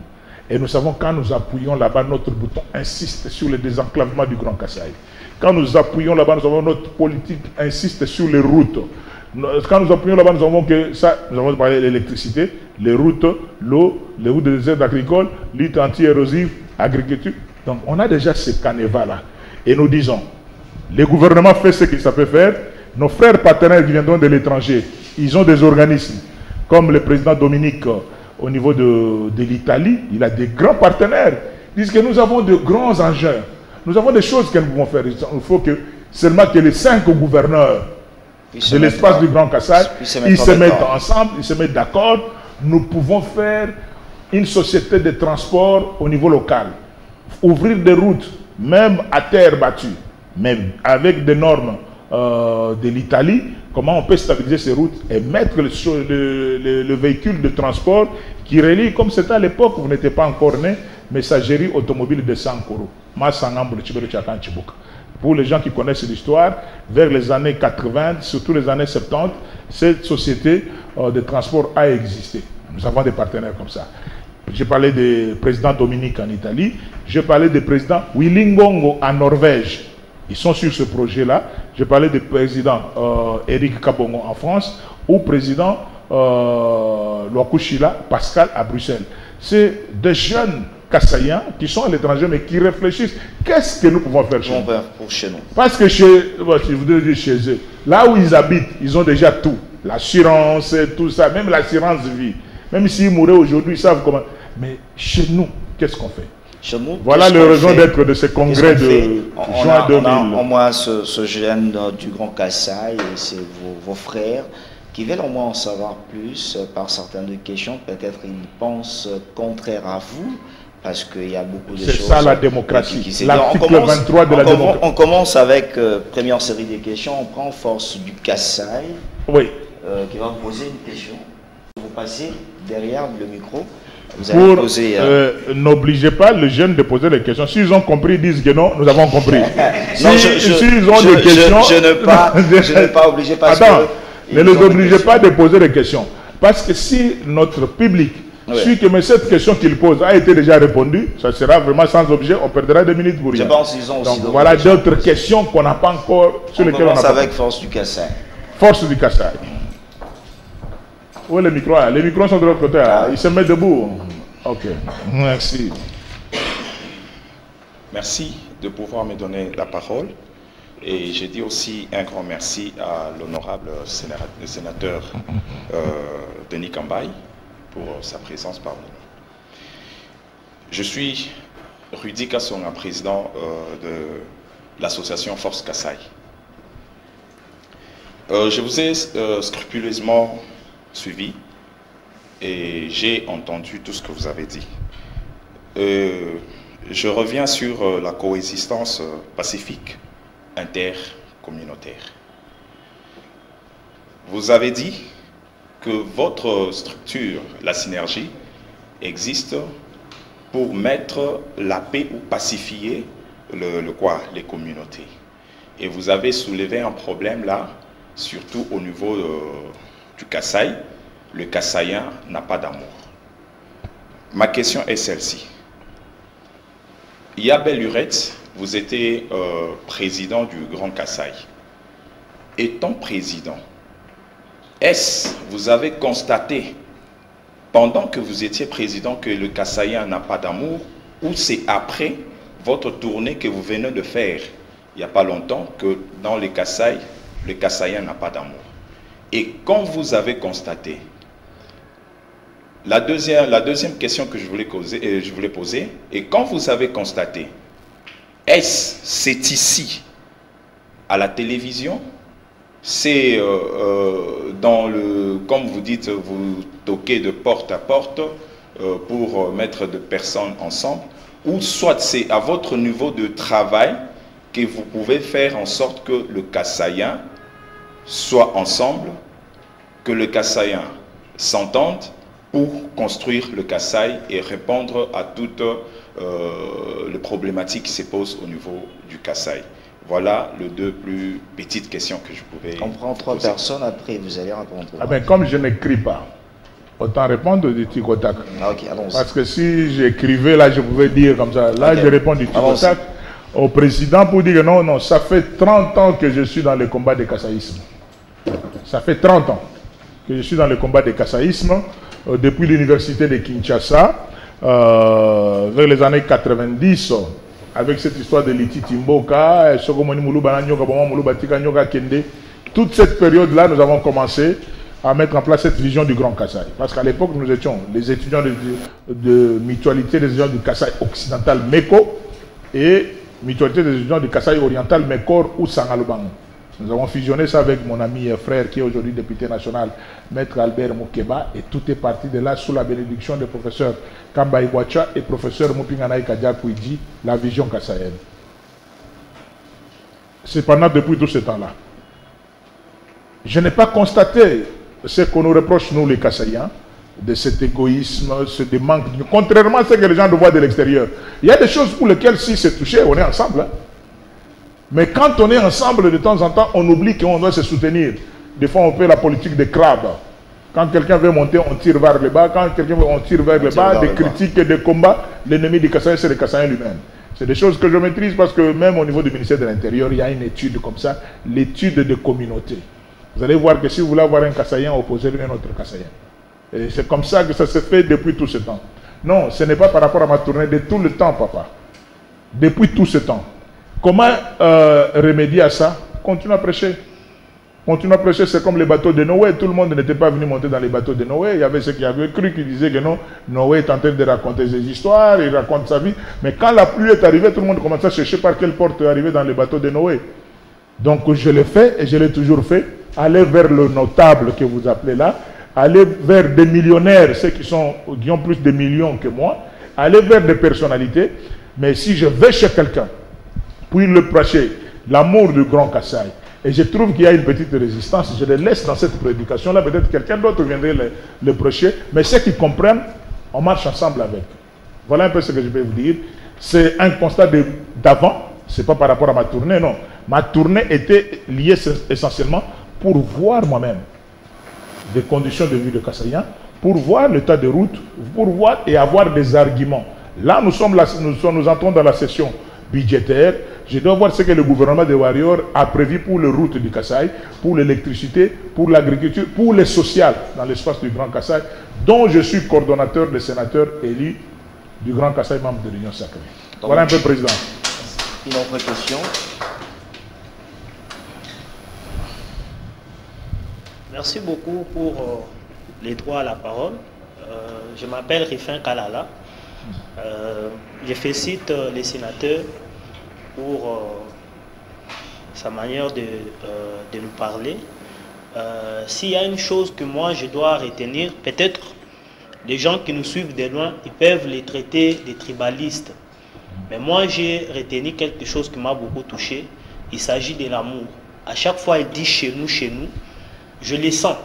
Et nous savons quand nous appuyons là-bas, notre bouton insiste sur le désenclavement du Grand Kassai. Quand nous appuyons là-bas, nous avons notre politique insiste sur les routes. Quand nous appuyons là-bas, nous avons que ça, nous avons parlé de l'électricité, les routes, l'eau, les routes de désert agricole, lutte anti-érosive, agriculture. Donc on a déjà ces canevas-là. Et nous disons, le gouvernement fait ce qu'il peut faire. Nos frères partenaires qui viendront de l'étranger, ils ont des organismes, comme le président Dominique au niveau de l'Italie, il a des grands partenaires. Ils disent que nous avons de grands engins. Nous avons des choses que nous pouvons faire. Il faut que seulement que les 5 gouverneurs de l'espace du Grand Kassai, ils se mettent ensemble, ils se mettent d'accord. Nous pouvons faire une société de transport au niveau local. Ouvrir des routes, même à terre battue, même avec des normes de l'Italie, comment on peut stabiliser ces routes et mettre le véhicule de transport qui relie, comme c'était à l'époque, vous n'étiez pas encore né, messagerie automobile de Sankoro. Pour les gens qui connaissent l'histoire, vers les années 80, surtout les années 70, cette société de transport a existé. Nous avons des partenaires comme ça. J'ai parlé du président Dominique en Italie, j'ai parlé du président Willy Ngongo en Norvège. Ils sont sur ce projet-là. J'ai parlé du président Eric Kabongo en France ou président Loakushila Pascal à Bruxelles. C'est des jeunes Kassaïens qui sont à l'étranger mais qui réfléchissent. Qu'est-ce que nous pouvons faire chez nous? Parce que je voudrais dire chez eux, là où ils habitent, ils ont déjà tout. L'assurance, tout ça, même l'assurance vie. Même s'ils mouraient aujourd'hui, ils savent comment. Mais chez nous, qu'est-ce qu'on fait? Voilà le raison d'être de ce congrès de juin 2000. Au moins ce jeune du Grand Kassai, c'est vos frères qui veulent au moins en savoir plus par certaines questions. Peut-être ils pensent contraire à vous parce qu'il y a beaucoup de choses. C'est ça la démocratie, l'article 23 de la démocratie. On commence avec première série de questions. On prend force du Kassai qui va vous poser une question. Vous passez derrière le micro. N'obligez pas les jeunes de poser des questions. S'ils ont compris, ils disent que non, nous avons compris. S'ils ont des questions... Je ne pas obligé parce attends, ne les obligez pas de poser des questions. Parce que si notre public suit que cette question qu'il pose a été déjà répondue, ça sera vraiment sans objet, on perdra 2 minutes pour rien. Je pense qu'ils ont aussi. Donc voilà d'autres questions qu'on n'a pas encore, sur lesquelles on n'a pas. Avec force du Kassai. Force du Kassai. Où est le micro? Les micros sont de l'autre côté. Ils se mettent debout. Ok. Merci. Merci de pouvoir me donner la parole. Et je dis aussi un grand merci à l'honorable sénateur Denis Kambaï pour sa présence parmi nous. Je suis Rudy Kassonga, président de l'association Force Kassai. Je vous ai scrupuleusement suivi et j'ai entendu tout ce que vous avez dit. Je reviens sur la coexistence pacifique intercommunautaire. Vous avez dit que votre structure, la synergie, existe pour mettre la paix ou pacifier les communautés. Et vous avez soulevé un problème là, surtout au niveau du Kassai. Le Kassaïen n'a pas d'amour. Ma question est celle-ci. Yabel Uret, vous étiez président du Grand Kasaï. Étant président, est-ce vous avez constaté, pendant que vous étiez président, que le Kasaïen n'a pas d'amour, ou c'est après votre tournée que vous venez de faire, il n'y a pas longtemps, que dans le Kasaïen n'a pas d'amour? Et quand vous avez constaté, la deuxième question que je voulais poser, et quand vous avez constaté, c'est ici, à la télévision, c'est comme vous dites, vous toquez de porte à porte pour mettre des personnes ensemble, ou soit c'est à votre niveau de travail que vous pouvez faire en sorte que le Kasaïen soit ensemble, que le Kasaïen s'entende pour construire le Kasaï et répondre à toutes les problématiques qui se posent au niveau du Kasaï. Voilà les deux plus petites questions que je pouvais On prend 3 personnes, après vous allez répondre. Ah ben, comme je n'écris pas, autant répondre du tic au tac. Ah, ok, allons-y. Parce que si j'écrivais, là, je pouvais dire comme ça. Là, Okay. je réponds du tic au tac au président pour dire que non, non, ça fait 30 ans que je suis dans le combat des kassaïsmes. Ça fait 30 ans que je suis dans le combat des kassaïsmes, depuis l'université de Kinshasa, vers les années 90, avec cette histoire de Liti Timboka, toute cette période-là, nous avons commencé à mettre en place cette vision du Grand Kasaï. Parce qu'à l'époque, nous étions les étudiants de mutualité des étudiants du Kasaï occidental MECO et mutualité des étudiants du Kasaï oriental MECOR ou Sangalubang. Nous avons fusionné ça avec mon ami frère qui est aujourd'hui député national, Maître Albert Moukeba, et tout est parti de là sous la bénédiction des professeurs Kamba Iwacha et professeur Mupinganaï Kadiapouidji, la vision kassaïenne. Cependant, depuis tout ce temps-là, je n'ai pas constaté ce qu'on nous reproche, nous les Kassaïens, de cet égoïsme, de manque, contrairement à ce que les gens voient de l'extérieur. Il y a des choses pour lesquelles, si c'est touché, on est ensemble. Hein. Mais quand on est ensemble, de temps en temps, on oublie qu'on doit se soutenir. Des fois, on fait la politique des crabes. Quand quelqu'un veut monter, on tire vers le bas. Quand quelqu'un veut, on tire vers le bas. Des critiques et des combats. L'ennemi du Kassaïen, c'est le Kassaïen lui-même. C'est des choses que je maîtrise parce que même au niveau du ministère de l'Intérieur, il y a une étude comme ça, l'étude de communauté. Vous allez voir que si vous voulez avoir un Kassaïen, opposez-lui à un autre Kassaïen. Et c'est comme ça que ça se fait depuis tout ce temps. Non, ce n'est pas par rapport à ma tournée, de tout le temps, papa. Depuis tout ce temps. Comment remédier à ça? Continue à prêcher. Continue à prêcher, c'est comme les bateaux de Noé. Tout le monde n'était pas venu monter dans les bateaux de Noé. Il y avait ceux qui avaient cru, qui disaient que non, Noé est en train de raconter ses histoires, il raconte sa vie. Mais quand la pluie est arrivée, tout le monde commençait à chercher par quelle porte arriver dans les bateaux de Noé. Donc je l'ai fait et je l'ai toujours fait. Aller vers le notable que vous appelez là, aller vers des millionnaires, ceux qui ont plus de millions que moi, aller vers des personnalités. Mais si je vais chez quelqu'un, puis le prêcher, l'amour du Grand Kasaï, et je trouve qu'il y a une petite résistance, je le laisse dans cette prédication-là, peut-être quelqu'un d'autre viendrait le prêcher, mais ceux qui comprennent, on marche ensemble avec. Voilà un peu ce que je vais vous dire. C'est un constat d'avant, ce n'est pas par rapport à ma tournée, non. Ma tournée était liée essentiellement pour voir moi-même des conditions de vie de Kassaïen, pour voir l'état de route, pour voir et avoir des arguments. Là, nous entrons dans la session budgétaire. Je dois voir ce que le gouvernement de Warrior a prévu pour les routes du Kasaï, pour l'électricité, pour l'agriculture, pour les sociales dans l'espace du Grand Kasaï, dont je suis coordonnateur des sénateurs élus du Grand Kasaï, membre de l'Union sacrée. Donc, voilà un peu, Président. Une autre question. Merci beaucoup pour les droits à la parole. Je m'appelle Rifin Kalala. Je félicite les sénateurs pour sa manière de nous parler. S'il y a une chose que moi je dois retenir, peut-être les gens qui nous suivent de loin, ils peuvent les traiter des tribalistes. Mais moi j'ai retenu quelque chose qui m'a beaucoup touché. Il s'agit de l'amour. À chaque fois il dit chez nous, je les sens.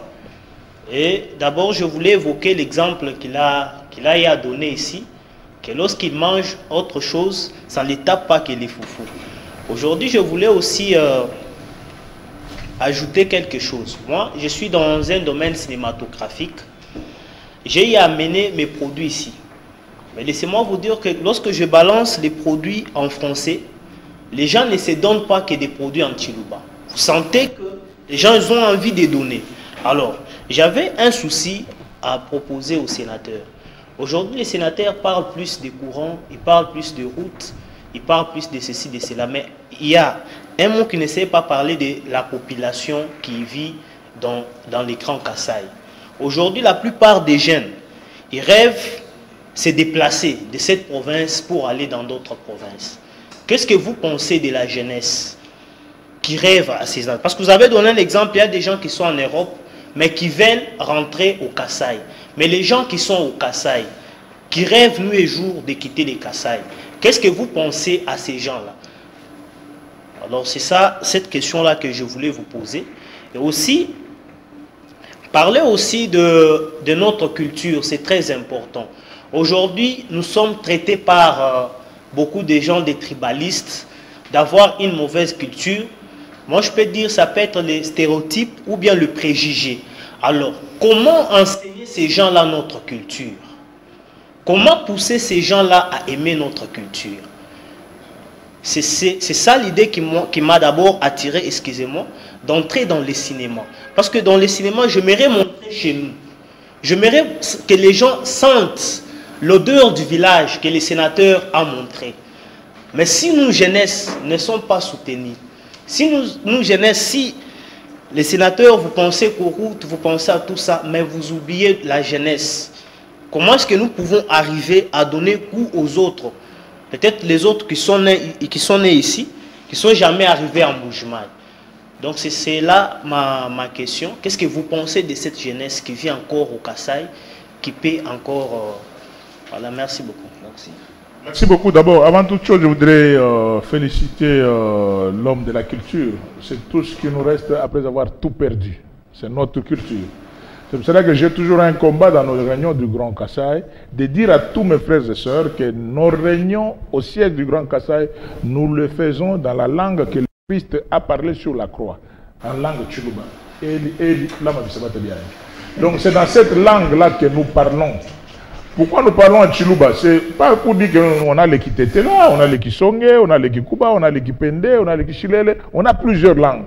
Et d'abord je voulais évoquer l'exemple qu'il a donné ici, que lorsqu'il mange autre chose, ça ne les tape pas que les foufous. Aujourd'hui, je voulais aussi ajouter quelque chose. Moi, je suis dans un domaine cinématographique. J'ai amené mes produits ici. Mais laissez-moi vous dire que lorsque je balance les produits en français, les gens ne se donnent pas que des produits en Chiluba. Vous sentez que les gens ils ont envie de donner. Alors, j'avais un souci à proposer aux sénateurs. Aujourd'hui, les sénateurs parlent plus des courants, ils parlent plus de routes, ils parlent plus de ceci, de cela. Mais il y a un mot qui ne sait pas parler de la population qui vit dans les Grands Kasaï. Aujourd'hui, la plupart des jeunes, ils rêvent de se déplacer de cette province pour aller dans d'autres provinces. Qu'est-ce que vous pensez de la jeunesse qui rêve à ces endroits? Parce que vous avez donné un exemple, il y a des gens qui sont en Europe, mais qui veulent rentrer au Kasaï. Mais les gens qui sont au Kasaï, qui rêvent nuit et jour de quitter les Kasaï, qu'est-ce que vous pensez à ces gens-là? Alors c'est ça, cette question-là que je voulais vous poser. Et aussi, parler aussi de notre culture, c'est très important. Aujourd'hui, nous sommes traités par beaucoup de gens, des tribalistes, d'avoir une mauvaise culture. Moi, je peux dire, ça peut être les stéréotypes ou bien le préjugé. Alors, comment enseigner ces gens-là notre culture? Comment pousser ces gens-là à aimer notre culture? C'est ça l'idée qui m'a d'abord attiré, excusez-moi, d'entrer dans les cinémas. Parce que dans les cinémas, j'aimerais montrer chez nous. J'aimerais que les gens sentent l'odeur du village que les sénateurs ont montré. Mais si nous, jeunesse, ne sommes pas soutenus, si nous, jeunesse, si les sénateurs, vous pensez qu'aux routes, vous pensez à tout ça, mais vous oubliez la jeunesse, comment est-ce que nous pouvons arriver à donner goût aux autres? Peut-être les autres qui sont nés ici, qui ne sont jamais arrivés en Mbuji-Mayi. Donc c'est là ma question. Qu'est-ce que vous pensez de cette jeunesse qui vit encore au Kasaï, qui peut encore... Voilà, merci beaucoup. Merci. Merci beaucoup. D'abord, avant toute chose, je voudrais féliciter l'homme de la culture. C'est tout ce qui nous reste après avoir tout perdu. C'est notre culture. C'est pour cela que j'ai toujours un combat dans nos réunions du Grand Kasaï, de dire à tous mes frères et sœurs que nos réunions au siège du Grand Kasaï, nous le faisons dans la langue que le Christ a parlé sur la croix, en langue Chiluba. Donc c'est dans cette langue-là que nous parlons. Pourquoi nous parlons en Chiluba? C'est pas pour dire qu'on a les Kitetela, on a les Kisonge, on a les Kikuba, on a les Kipende, on a les Kishilele, on a plusieurs langues.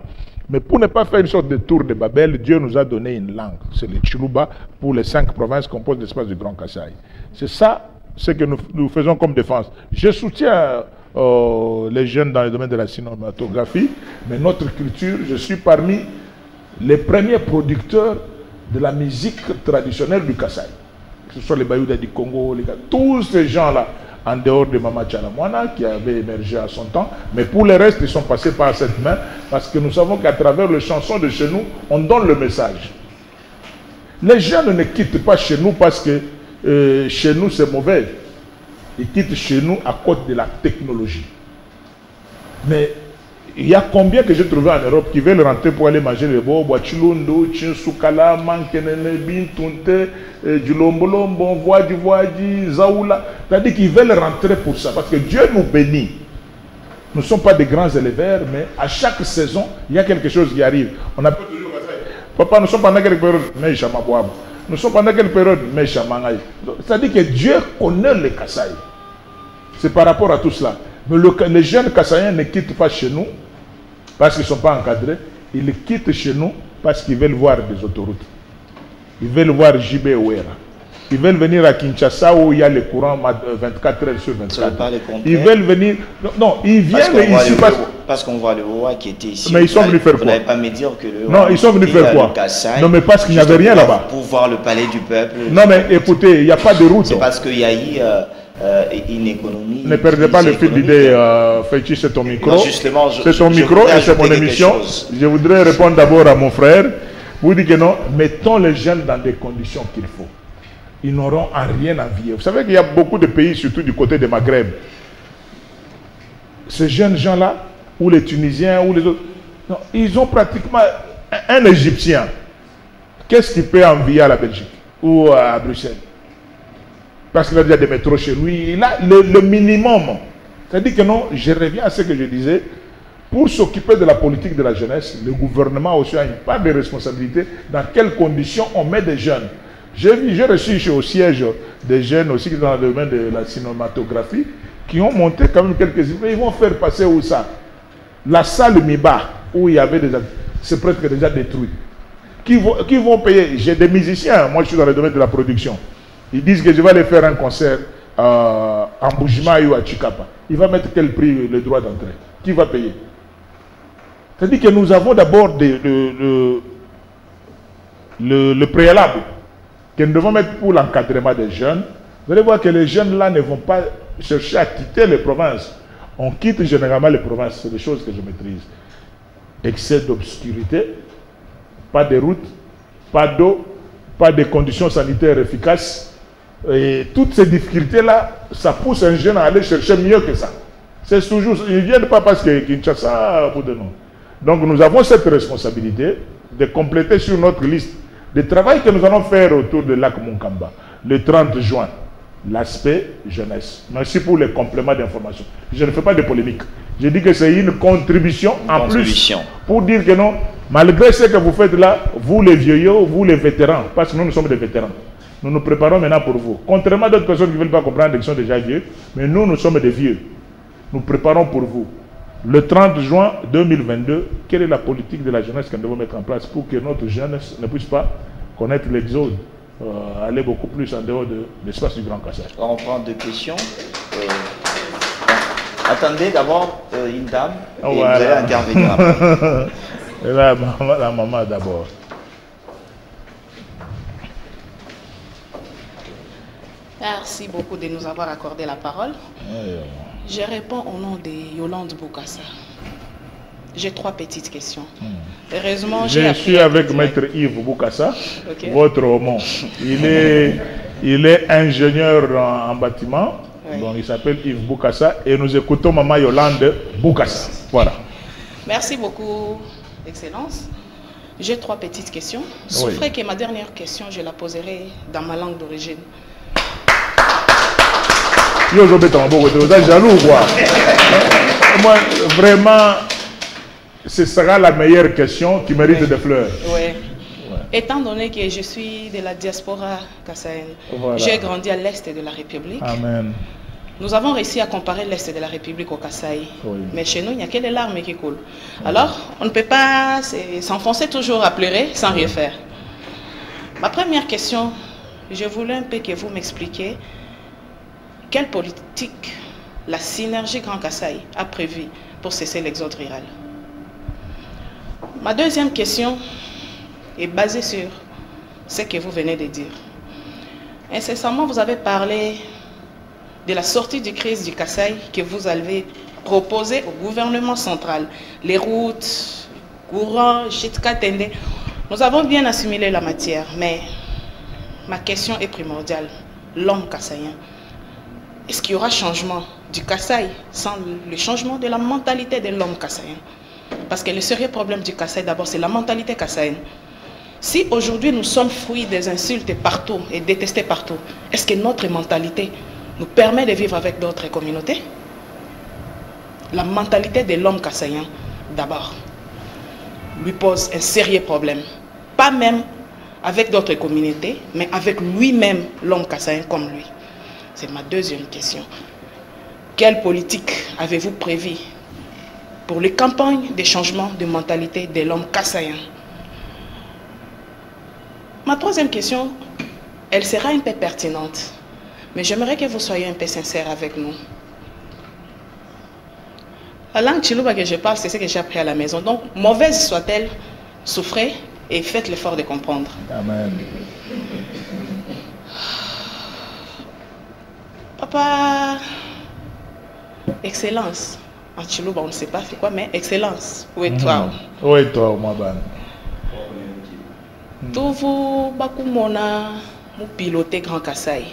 Mais pour ne pas faire une sorte de tour de Babel, Dieu nous a donné une langue. C'est le Chiluba pour les 5 provinces qui composent l'espace du Grand Kasaï. C'est ça ce que nous faisons comme défense. Je soutiens les jeunes dans le domaine de la cinématographie, mais notre culture, je suis parmi les premiers producteurs de la musique traditionnelle du Kasaï. Que ce soit les Bayouda du Congo, tous ces gens-là, en dehors de Mama Tchalamwana, qui avait émergé à son temps. Mais pour le reste, ils sont passés par cette main, parce que nous savons qu'à travers les chansons de chez nous, on donne le message. Les jeunes ne quittent pas chez nous parce que chez nous c'est mauvais. Ils quittent chez nous à cause de la technologie. Mais il y a combien que j'ai trouvé en Europe qui veulent rentrer pour aller manger le bois, Chilundu, Chinsukala, Mankenene, Bintunte, Djulombolombo, Voadi, Zaoula. C'est-à-dire qu'ils veulent rentrer pour ça, parce que Dieu nous bénit. Nous ne sommes pas des grands éleveurs, mais à chaque saison, il y a quelque chose qui arrive. On a toujours papa, nous sommes pendant quelle période? Mais Chamaboab. Nous sommes pendant quelle période? Mais Chamangaï. C'est-à-dire que Dieu connaît les Kasaï. C'est par rapport à tout cela. Mais les jeunes Kassaïens ne quittent pas chez nous parce qu'ils ne sont pas encadrés. Ils quittent chez nous parce qu'ils veulent voir des autoroutes. Ils veulent voir JB Ouera. Ils veulent venir à Kinshasa où il y a les courants 24 heures sur 24. Ils veulent venir... Non, ils viennent ici parce qu'on voit le roi qui était ici. Mais ils sont venus faire quoi? Vous n'allez pas me dire que le Non, ils sont venus faire quoi? Non, mais parce qu'il n'y avait rien là-bas. Pour voir le palais du peuple. Non, mais écoutez, il n'y a pas de route. C'est parce qu'il y a eu une économie... Ne perdez pas le fil d'idée, Faichi, c'est ton micro. Non, justement, c'est ton micro et c'est mon émission. Je voudrais répondre d'abord à mon frère. Vous dites que non, mettons les jeunes dans des conditions qu'il faut. Ils n'auront en rien envié. Vous savez qu'il y a beaucoup de pays, surtout du côté du Maghreb. Ces jeunes gens-là, ou les Tunisiens, ou les autres, non, ils ont pratiquement un Égyptien. Qu'est-ce qu'il peut envier à la Belgique ou à Bruxelles? Parce qu'il a déjà des métros chez lui. Il a le minimum. C'est-à-dire que non, je reviens à ce que je disais. Pour s'occuper de la politique de la jeunesse, le gouvernement aussi a une part de responsabilité dans quelles conditions on met des jeunes. J'ai reçu au siège des jeunes aussi qui sont dans le domaine de la cinématographie, qui ont monté quand même quelques images. Ils vont faire passer où ça? La salle Miba, où il y avait des... C'est presque déjà détruit. Qui vont payer? J'ai des musiciens, moi je suis dans le domaine de la production. Ils disent que je vais aller faire un concert en Bujimaï ou à Chikapa. Il va mettre quel prix le droit d'entrée? Qui va payer? C'est-à-dire que nous avons d'abord le préalable que nous devons mettre pour l'encadrement des jeunes. Vous allez voir que les jeunes là ne vont pas chercher à quitter les provinces. On quitte généralement les provinces, c'est des choses que je maîtrise. Excès d'obscurité, pas de route, pas d'eau, pas de conditions sanitaires efficaces. Et toutes ces difficultés-là, ça pousse un jeune à aller chercher mieux que ça. C'est toujours, ils ne viennent pas parce que Kinshasa pour de nous. Donc nous avons cette responsabilité de compléter sur notre liste de travail que nous allons faire autour de lac Moukamba le 30 juin. L'aspect jeunesse. Merci pour les compléments d'information. Je ne fais pas de polémique. Je dis que c'est une contribution en plus pour dire que non, malgré ce que vous faites là, vous les vieillots, vous les vétérans, parce que nous sommes des vétérans. Nous nous préparons maintenant pour vous. Contrairement à d'autres personnes qui ne veulent pas comprendre, qui sont déjà vieux, mais nous sommes des vieux. Nous préparons pour vous. Le 30 juin 2022, quelle est la politique de la jeunesse que nous devons mettre en place pour que notre jeunesse ne puisse pas connaître l'exode, aller beaucoup plus en dehors de l'espace du Grand Kassai? On prend deux questions. Attendez d'abord une dame et vous allez intervenir après. La maman d'abord. Merci beaucoup de nous avoir accordé la parole. Je réponds au nom de Yolande Boukassa. J'ai 3 petites questions. Heureusement, je suis avec Maître Yves Boukassa, votre homme. Il est ingénieur en bâtiment. Oui. Donc il s'appelle Yves Boukassa et nous écoutons Maman Yolande Boukassa. Voilà. Merci beaucoup, Excellence. J'ai 3 petites questions. Souffrez que ma dernière question, je la poserai dans ma langue d'origine. Yo, je vais jaloux ou quoi? Moi, vraiment, ce sera la meilleure question qui mérite des fleurs. Oui. Étant donné que je suis de la diaspora kassaïenne, j'ai grandi à l'est de la République. Amen. Nous avons réussi à comparer l'est de la République au Kasaï. Mais chez nous, il n'y a que les larmes qui coulent. Alors, on ne peut pas s'enfoncer toujours à pleurer sans rien faire. Ma première question, je voulais un peu que vous m'expliquiez quelle politique la synergie Grand Kasaï a prévue pour cesser l'exode rural. Ma deuxième question est basée sur ce que vous venez de dire. Incessamment, vous avez parlé de la sortie de crise du Kasaï que vous avez proposé au gouvernement central. Les routes, courants, Chitka Tende. Nous avons bien assimilé la matière, mais ma question est primordiale. L'homme kassaïen. Est-ce qu'il y aura changement du Kasaï sans le changement de la mentalité de l'homme kassaïen? Parce que le sérieux problème du Kasaï, d'abord, c'est la mentalité kassaïenne. Si aujourd'hui nous sommes fruits des insultes partout et détestés partout, est-ce que notre mentalité nous permet de vivre avec d'autres communautés? La mentalité de l'homme kassaïen, d'abord, lui pose un sérieux problème. Pas même avec d'autres communautés, mais avec lui-même, l'homme kassaïen comme lui. C'est ma deuxième question. Quelle politique avez-vous prévu pour les campagnes de changement de mentalité de l'homme kassaïen? Ma troisième question, elle sera un peu pertinente, mais j'aimerais que vous soyez un peu sincère avec nous. La langue chilouba que je parle, c'est ce que j'ai appris à la maison. Donc, mauvaise soit-elle, souffrez et faites l'effort de comprendre. Amen. Papa, Excellence. En chilouba, on ne sait pas c'est quoi, mais Excellence. Où est toi? Où est toi, moi, ban? Tout vous, bakumona, mou piloter Grand Kasaï.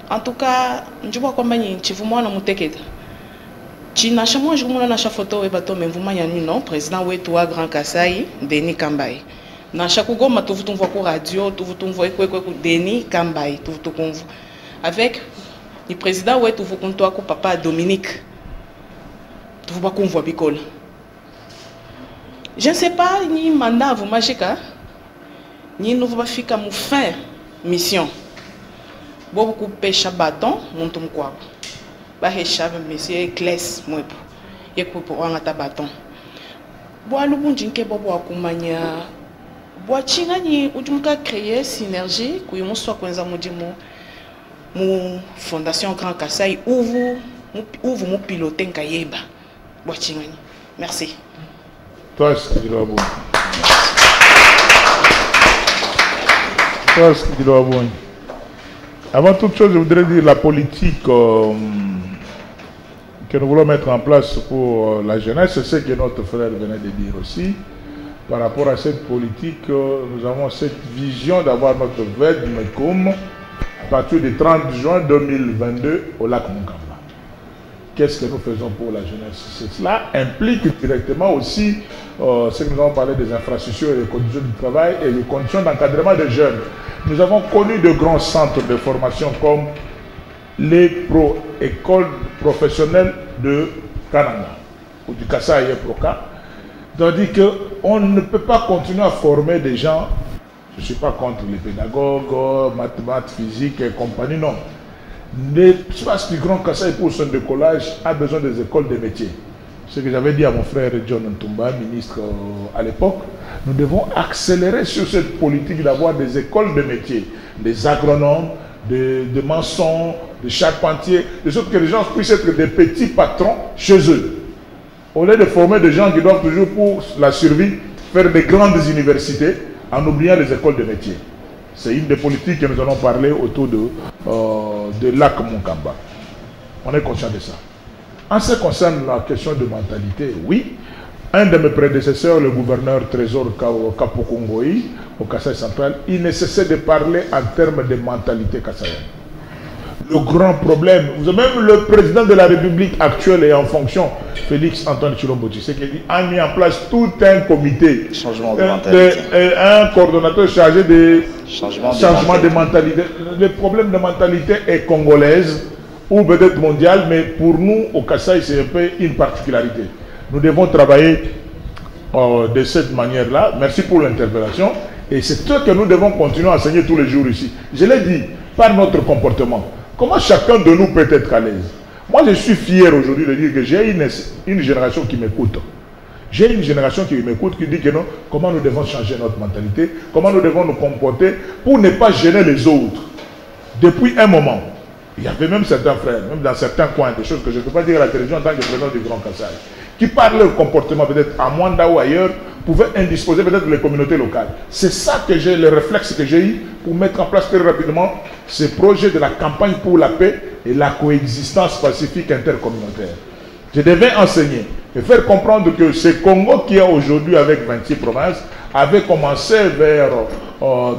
En tout cas, je vois comment tu vous m'en avez tu n'as pas je vous n'ai photo et bateau mais vous m'avez non président où est toi Grand Kasaï Denis Kambaye. Dans chaque goma tout vous voit radio tout vous voit quoi Denis Kambaye tout vous avec le président où est tout vous toi papa Dominique. Tout vous qu'on voit bicole. Je ne sais pas ni mandat vous magique ni nous va ficar mon fin mission. Beaucoup pêche à bâton, mon tom quoi. Bah, monsieur Clès, moi, et pour un bâton. Bois le bon jinke bobo akumanya. Bois chingani, ou tu m'as créé synergie, que nous soit qu'on mon fondation Grand Kassai, où vous me pilotez un cahier. Bois chingani. Merci. Toi, ce que tu dois avoir. Toi, ce que tu dois avoir. Avant toute chose, je voudrais dire la politique que nous voulons mettre en place pour la jeunesse, c'est ce que notre frère venait de dire aussi. Par rapport à cette politique, nous avons cette vision d'avoir notre veille du Mekoum à partir du 30 juin 2022 au lac Mungamba. Qu'est-ce que nous faisons pour la jeunesse? Cela implique directement aussi ce que nous avons parlé des infrastructures et des conditions du travail et les conditions d'encadrement des jeunes. Nous avons connu de grands centres de formation comme les écoles professionnelles de Kananga ou du Kassai et Proka. Tandis qu'on ne peut pas continuer à former des gens, je ne suis pas contre les pédagogues, mathématiques, physique et compagnie, non. L'espace du Grand Kassai pour son décollage a besoin des écoles de métiers. Ce que j'avais dit à mon frère John Ntumba, ministre à l'époque, nous devons accélérer sur cette politique d'avoir des écoles de métiers, des agronomes, des maçons, des charpentiers, de sorte que les gens puissent être des petits patrons chez eux. Au lieu de former des gens qui doivent toujours pour la survie faire des grandes universités en oubliant les écoles de métiers. C'est une des politiques que nous allons parler autour de lac Mungamba. On est conscient de ça. En ce qui concerne la question de mentalité, oui, un de mes prédécesseurs, le gouverneur Trésor Kapokongoï, au Kassai central, il nécessaire de parler en termes de mentalité kassaïenne. Le grand problème, même le président de la République actuelle est en fonction, Félix Antoine Tshilombo Tshisekedi, a mis en place tout un comité, changement de mentalité. Un coordonnateur chargé de changement de mentalité. Le problème de mentalité est congolaise ou peut-être mondiale, mais pour nous, au Kassai, c'est un peu une particularité. Nous devons travailler de cette manière-là. Merci pour l'interpellation. Et c'est ce que nous devons continuer à enseigner tous les jours ici. Je l'ai dit, par notre comportement. Comment chacun de nous peut être à l'aise? Moi, je suis fier aujourd'hui de dire que j'ai une génération qui m'écoute. J'ai une génération qui m'écoute, qui dit que non, comment nous devons changer notre mentalité, comment nous devons nous comporter pour ne pas gêner les autres. Depuis un moment, il y avait même certains frères, même dans certains coins, des choses que je ne peux pas dire à la télévision en tant que président du Grand Kassai, qui par leur comportement peut-être à Mwanda ou ailleurs, pouvaient indisposer peut-être les communautés locales. C'est ça que j'ai, le réflexe que j'ai eu pour mettre en place très rapidement ce projet de la campagne pour la paix et la coexistence pacifique intercommunautaire. Je devais enseigner et faire comprendre que ce Congo qui est aujourd'hui avec 26 provinces avait commencé vers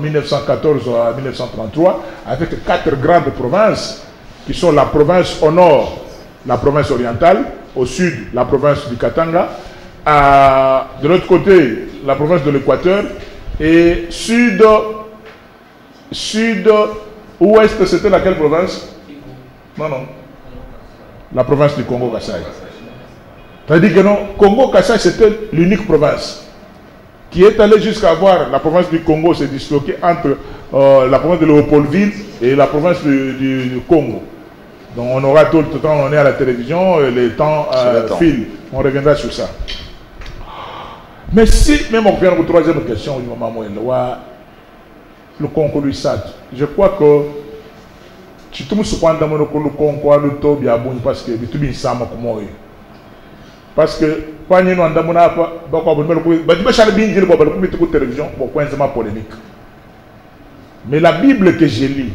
1914 à 1933 avec 4 grandes provinces qui sont la province au nord, la province orientale, au sud, la province du Katanga, de l'autre côté, la province de l'Équateur, et sud-ouest, c'était laquelle province? Non. La province du Congo-Kassai. C'est-à-dire que non, Congo-Kassai, c'était l'unique province qui est allée jusqu'à voir la province du Congo se disloquer entre la province de Léopoldville et la province du Congo. Donc on aura tout le temps, on est à la télévision, les temps filent. On reviendra sur ça. Mais si, même on revient à la troisième question, le Congo lui sat, je crois que tu te mets dans le Congo, le Tobi à Bouni, parce que tu es sama comme moi. Parce que quand nous avons télévision, polémique. Mais la Bible que j'ai lue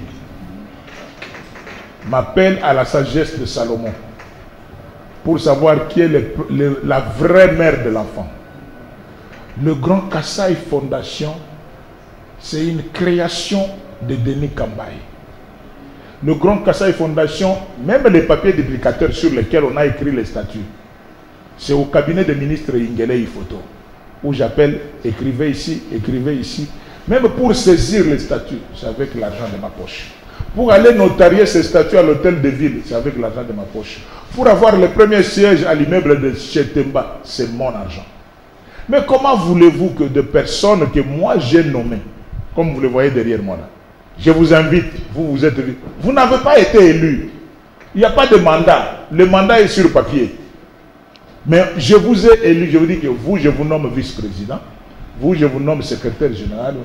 m'appelle à la sagesse de Salomon pour savoir qui est la vraie mère de l'enfant. Le Grand Kassai Fondation, c'est une création de Denis Kambaï. Le Grand Kassai Fondation, même les papiers duplicateurs sur lesquels on a écrit les statuts, c'est au cabinet des ministres Ingele Ifoto, où j'appelle, écrivez ici, même pour saisir les statuts, c'est avec l'argent de ma poche. Pour aller notarier ces statuts à l'hôtel de ville, c'est avec l'argent de ma poche. Pour avoir le premier siège à l'immeuble de Chetemba, c'est mon argent. Mais comment voulez-vous que des personnes que moi j'ai nommées, comme vous le voyez derrière moi là, Je vous invite, vous êtes élu. Vous n'avez pas été élu. Il n'y a pas de mandat. Le mandat est sur papier. Mais je vous ai élu, je vous dis que vous, je vous nomme vice-président. Vous, je vous nomme secrétaire général.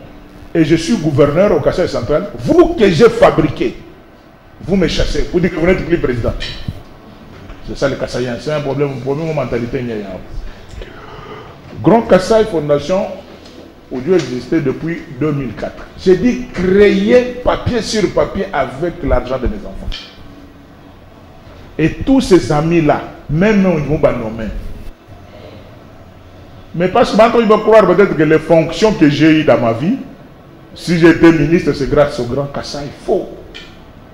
Et je suis gouverneur au Kasaï central. Vous que j'ai fabriqué, vous me chassez. Vous dites que vous n'êtes plus président. C'est ça le Kasaïen. C'est un problème de mentalité. Grand Kasaï Fondation audio existait depuis 2004. J'ai dit créer papier sur papier avec l'argent de mes enfants. Et tous ces amis-là, même nous, ils vont nommer. Mais parce que maintenant, ils vont croire peut-être que les fonctions que j'ai eues dans ma vie, si j'étais ministre, c'est grâce au Grand Kasaï. Faux.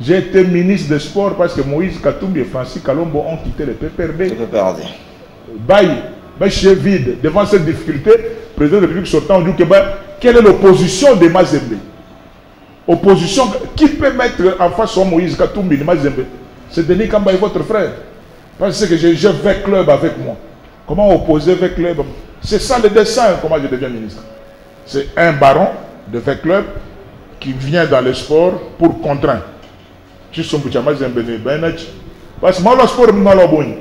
J'ai été ministre des Sports parce que Moïse Katumbi et Francis Kalombo ont quitté le PPRD. Chez vide, devant cette difficulté, le président de la République sortant, on dit que quelle est l'opposition de Mazembe? Opposition, qui peut mettre en face de Moïse Katumbi de Mazembe? C'est Denis Kambaye, votre frère. Parce que j'ai 20 clubs avec moi. Comment opposer 20 clubs? C'est ça le dessin, comment je deviens ministre. C'est un baron de 20 clubs qui vient dans le sport pour contraindre. Parce que moi, le sport, il ne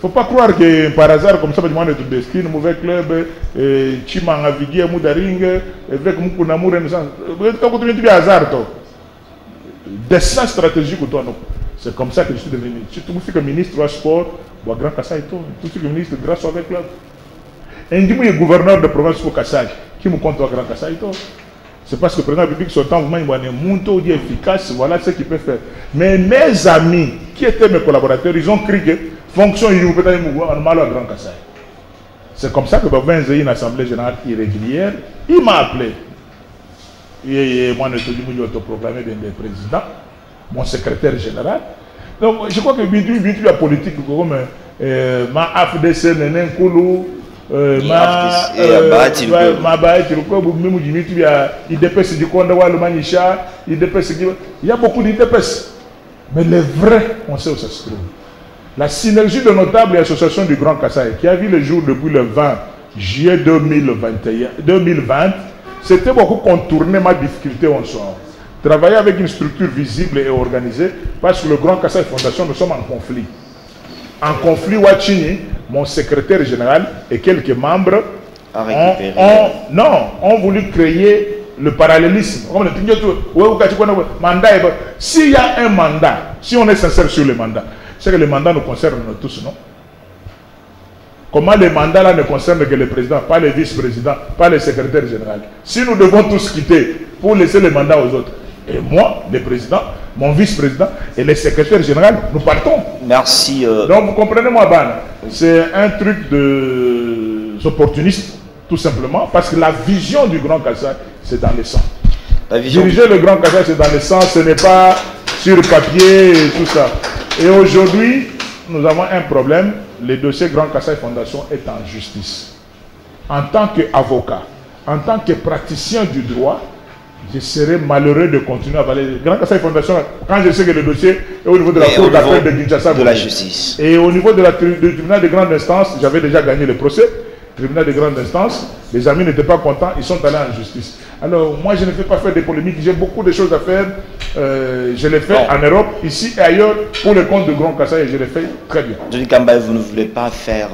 faut pas croire que par hasard, comme ça, je demande tout destin, mauvais club, Chimanga Vigui, Moudaring, avec Moukounamou, Renaissance. Quand tu es hasard, dessin stratégique, c'est comme ça que je suis devenu. Si tu me fais que ministre du sport, ou Grand Kasaï, tout ce que ministre grâce au club. Et il dit que le gouverneur de province pour Kasaï, qui me compte au Grand Kasaï, c'est parce que le président de la République sortant, vous m'avez monté efficace, voilà ce qu'il peut faire. Mais mes amis, qui étaient mes collaborateurs, ils ont crié que fonction, ils peut être mal au Grand Kasaï. C'est comme ça que j'ai eu une assemblée générale irrégulière. Il m'a appelé. Et moi, je suis autoproclamé des présidents, mon secrétaire général. Donc, je crois que la politique, comme ma AFDC, Nenen Koulou, il y a beaucoup d'IDPS. Mais les vrais, on sait où ça se trouve. La synergie de notables et associations du Grand Kasaï, qui a vu le jour depuis le 20 juillet 2020, c'était beaucoup contourner ma difficulté en soi. Travailler avec une structure visible et organisée, parce que le Grand Kasaï Fondation, nous sommes en conflit. En conflit, Wachini, mon secrétaire général et quelques membres ont voulu créer le parallélisme. S'il y a un mandat, si on est sincère sur le mandat, c'est que le mandat nous concerne tous, non? Comment les mandats là ne concernent que le président, pas le vice-président, pas le secrétaire général? Si nous devons tous quitter pour laisser le mandat aux autres, et moi, le président, mon vice-président et le secrétaire général, nous partons. Merci. Donc vous comprenez-moi, Ban, c'est un truc de opportuniste, tout simplement, parce que la vision du Grand Kasaï, c'est dans le sang. Diriger le Grand Kasaï, c'est dans le sang, ce n'est pas sur papier et tout ça. Et aujourd'hui, nous avons un problème. Le dossier Grand Kasaï Fondation est en justice. En tant qu'avocat, en tant que praticien du droit, je serais malheureux de continuer à valer. Grand Kasaï Fondation, quand je sais que le dossier est au niveau de la Cour d'appel de Kinshasa, de la justice. Et au niveau du tribunal de grande instance, j'avais déjà gagné le procès. Tribunal de grande instance, les amis n'étaient pas contents, ils sont allés en justice. Alors, moi, je ne fais pas faire des polémiques, j'ai beaucoup de choses à faire. Je l'ai fait en Europe, ici et ailleurs, pour le compte de Grand Kasaï, et je l'ai fait très bien. Denis Kambaye, vous ne voulez pas faire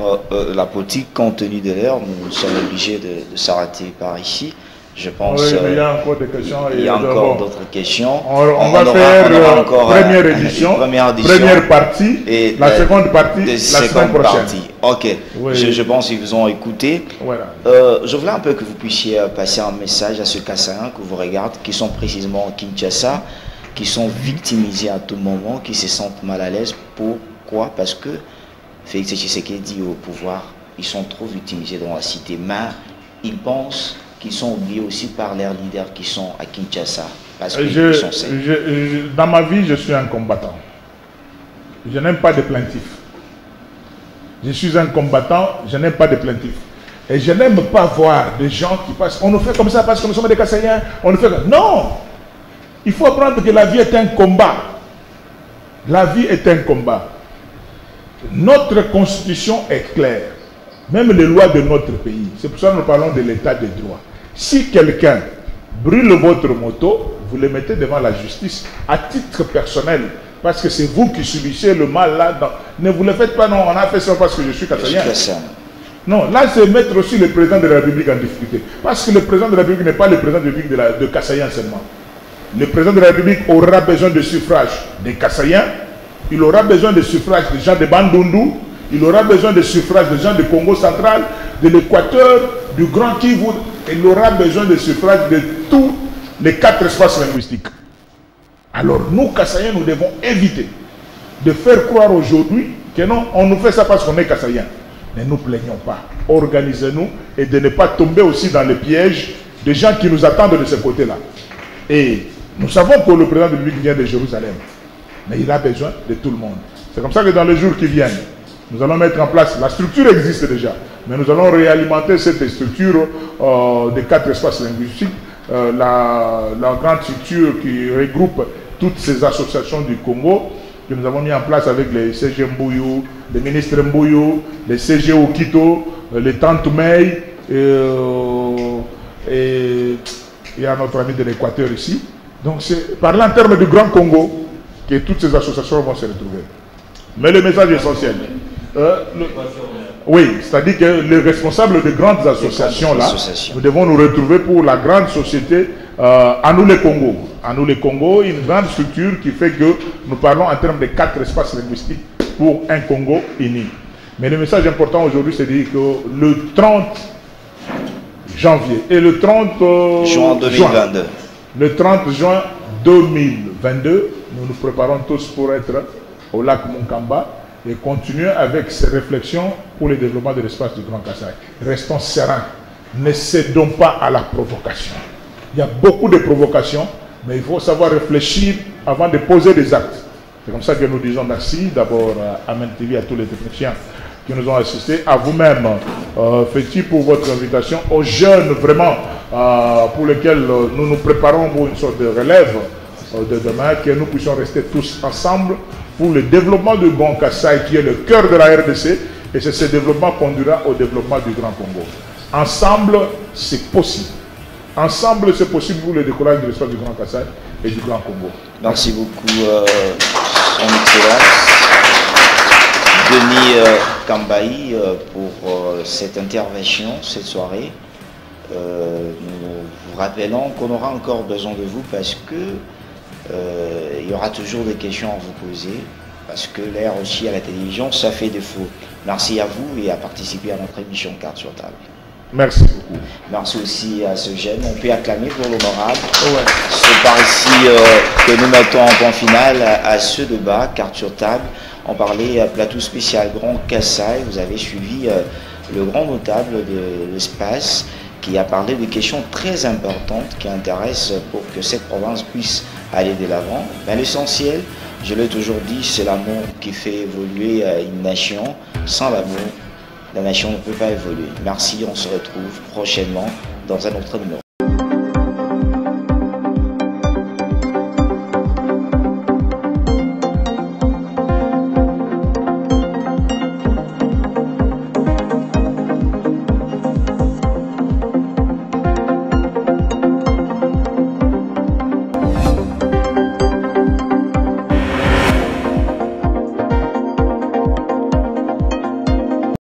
la politique compte tenu de l'heure, nous sommes obligés de s'arrêter par ici. Je pense oui, il y a encore des questions. Il y a encore d'autres questions. On va faire encore première édition, première partie, et la seconde partie la semaine prochaine. Ok, oui. Je pense qu'ils vous ont écouté. Voilà. Je voulais un peu que vous puissiez passer un message à ceux Kassaïens que vous regardez, qui sont précisément à Kinshasa, qui sont victimisés à tout moment, qui se sentent mal à l'aise. Pourquoi? Parce que Félix Tshisekedi au pouvoir, ils sont trop victimisés dans la cité. Mais ils pensent qu'ils sont oubliés aussi par leurs leaders qui sont à Kinshasa. Parce que dans ma vie, je suis un combattant. Je n'aime pas de plaintifs. Je suis un combattant, je n'aime pas de plaintifs. Et je n'aime pas voir des gens qui passent. On nous fait comme ça parce que nous sommes des Kassaïens. On nous fait comme... Non! Il faut apprendre que la vie est un combat. La vie est un combat. Notre constitution est claire. Même les lois de notre pays. C'est pour ça que nous parlons de l'état de droit. Si quelqu'un brûle votre moto, vous les mettez devant la justice à titre personnel. Parce que c'est vous qui subissez le mal là. Ne vous le faites pas, non, on a fait ça parce que je suis kassaïen. Non, là c'est mettre aussi le président de la République en difficulté. Parce que le président de la République n'est pas le président de la République de kassaïen seulement. Le président de la République aura besoin de suffrage des kassaïens, il aura besoin de suffrage des gens de Bandundu, il aura besoin de suffrage des gens du Congo central, de l'Équateur, du Grand Kivu, il aura besoin de suffrage de tous les 4 espaces linguistiques. Alors nous, kassaïens, nous devons éviter de faire croire aujourd'hui que non, on nous fait ça parce qu'on est kassaïens. Ne nous plaignons pas. Organisez-nous et de ne pas tomber aussi dans le piège des gens qui nous attendent de ce côté-là. Et nous savons que le président de la République vient de Jérusalem. Mais il a besoin de tout le monde. C'est comme ça que dans les jours qui viennent, nous allons mettre en place, la structure existe déjà, mais nous allons réalimenter cette structure des 4 espaces linguistiques, la grande structure qui regroupe toutes ces associations du Congo, que nous avons mis en place avec les CG Mbouyou, les ministres Mbouyou, les CG Okito, les Tantes May, et il y a notre ami de l'Équateur ici. Donc c'est par là en termes du Grand Congo que toutes ces associations vont se retrouver. Mais le message essentiel, oui, c'est-à-dire que les responsables de grandes associations là, nous devons nous retrouver pour la grande société à nous les Congo. À nous les Congo, une grande structure qui fait que nous parlons en termes de 4 espaces linguistiques pour un Congo uni. Mais le message important aujourd'hui, c'est de dire que le 30 janvier et le 30 juin 2022. Le 30 juin 2022, nous nous préparons tous pour être au lac Monkamba et continuer avec ces réflexions pour le développement de l'espace du Grand Kassai. Restons sereins, ne cédons pas à la provocation. Il y a beaucoup de provocations, mais il faut savoir réfléchir avant de poser des actes. C'est comme ça que nous disons merci d'abord à Amen TV, à tous les techniciens qui nous ont assistés, à vous-même, Féti, pour votre invitation, aux jeunes vraiment pour lesquels nous nous préparons pour une sorte de relève de demain, que nous puissions rester tous ensemble pour le développement du Grand Kassai qui est le cœur de la RDC, et c'est ce développement qui conduira au développement du Grand Congo. Ensemble, c'est possible. Ensemble, c'est possible pour le décollage de l'espace du Grand Kassai et du Grand Congo. Merci beaucoup, Son Excellence Denis Kambaï, pour cette intervention, cette soirée. Nous vous rappelons qu'on aura encore besoin de vous parce que il y aura toujours des questions à vous poser, parce que l'air aussi à la télévision, ça fait défaut. Merci à vous et à participer à notre émission Carte sur table. Merci beaucoup. Merci aussi à ce jeune. On peut acclamer pour l'honorable. Ouais. C'est par ici que nous mettons en point final à ce débat, Carte sur table. On parlait plateau spécial Grand Kassai. Vous avez suivi le grand notable de l'espace qui a parlé de questions très importantes qui intéressent pour que cette province puisse aller de l'avant. Ben, l'essentiel, je l'ai toujours dit, c'est l'amour qui fait évoluer une nation. Sans l'amour, la nation ne peut pas évoluer. Merci, on se retrouve prochainement dans un autre numéro.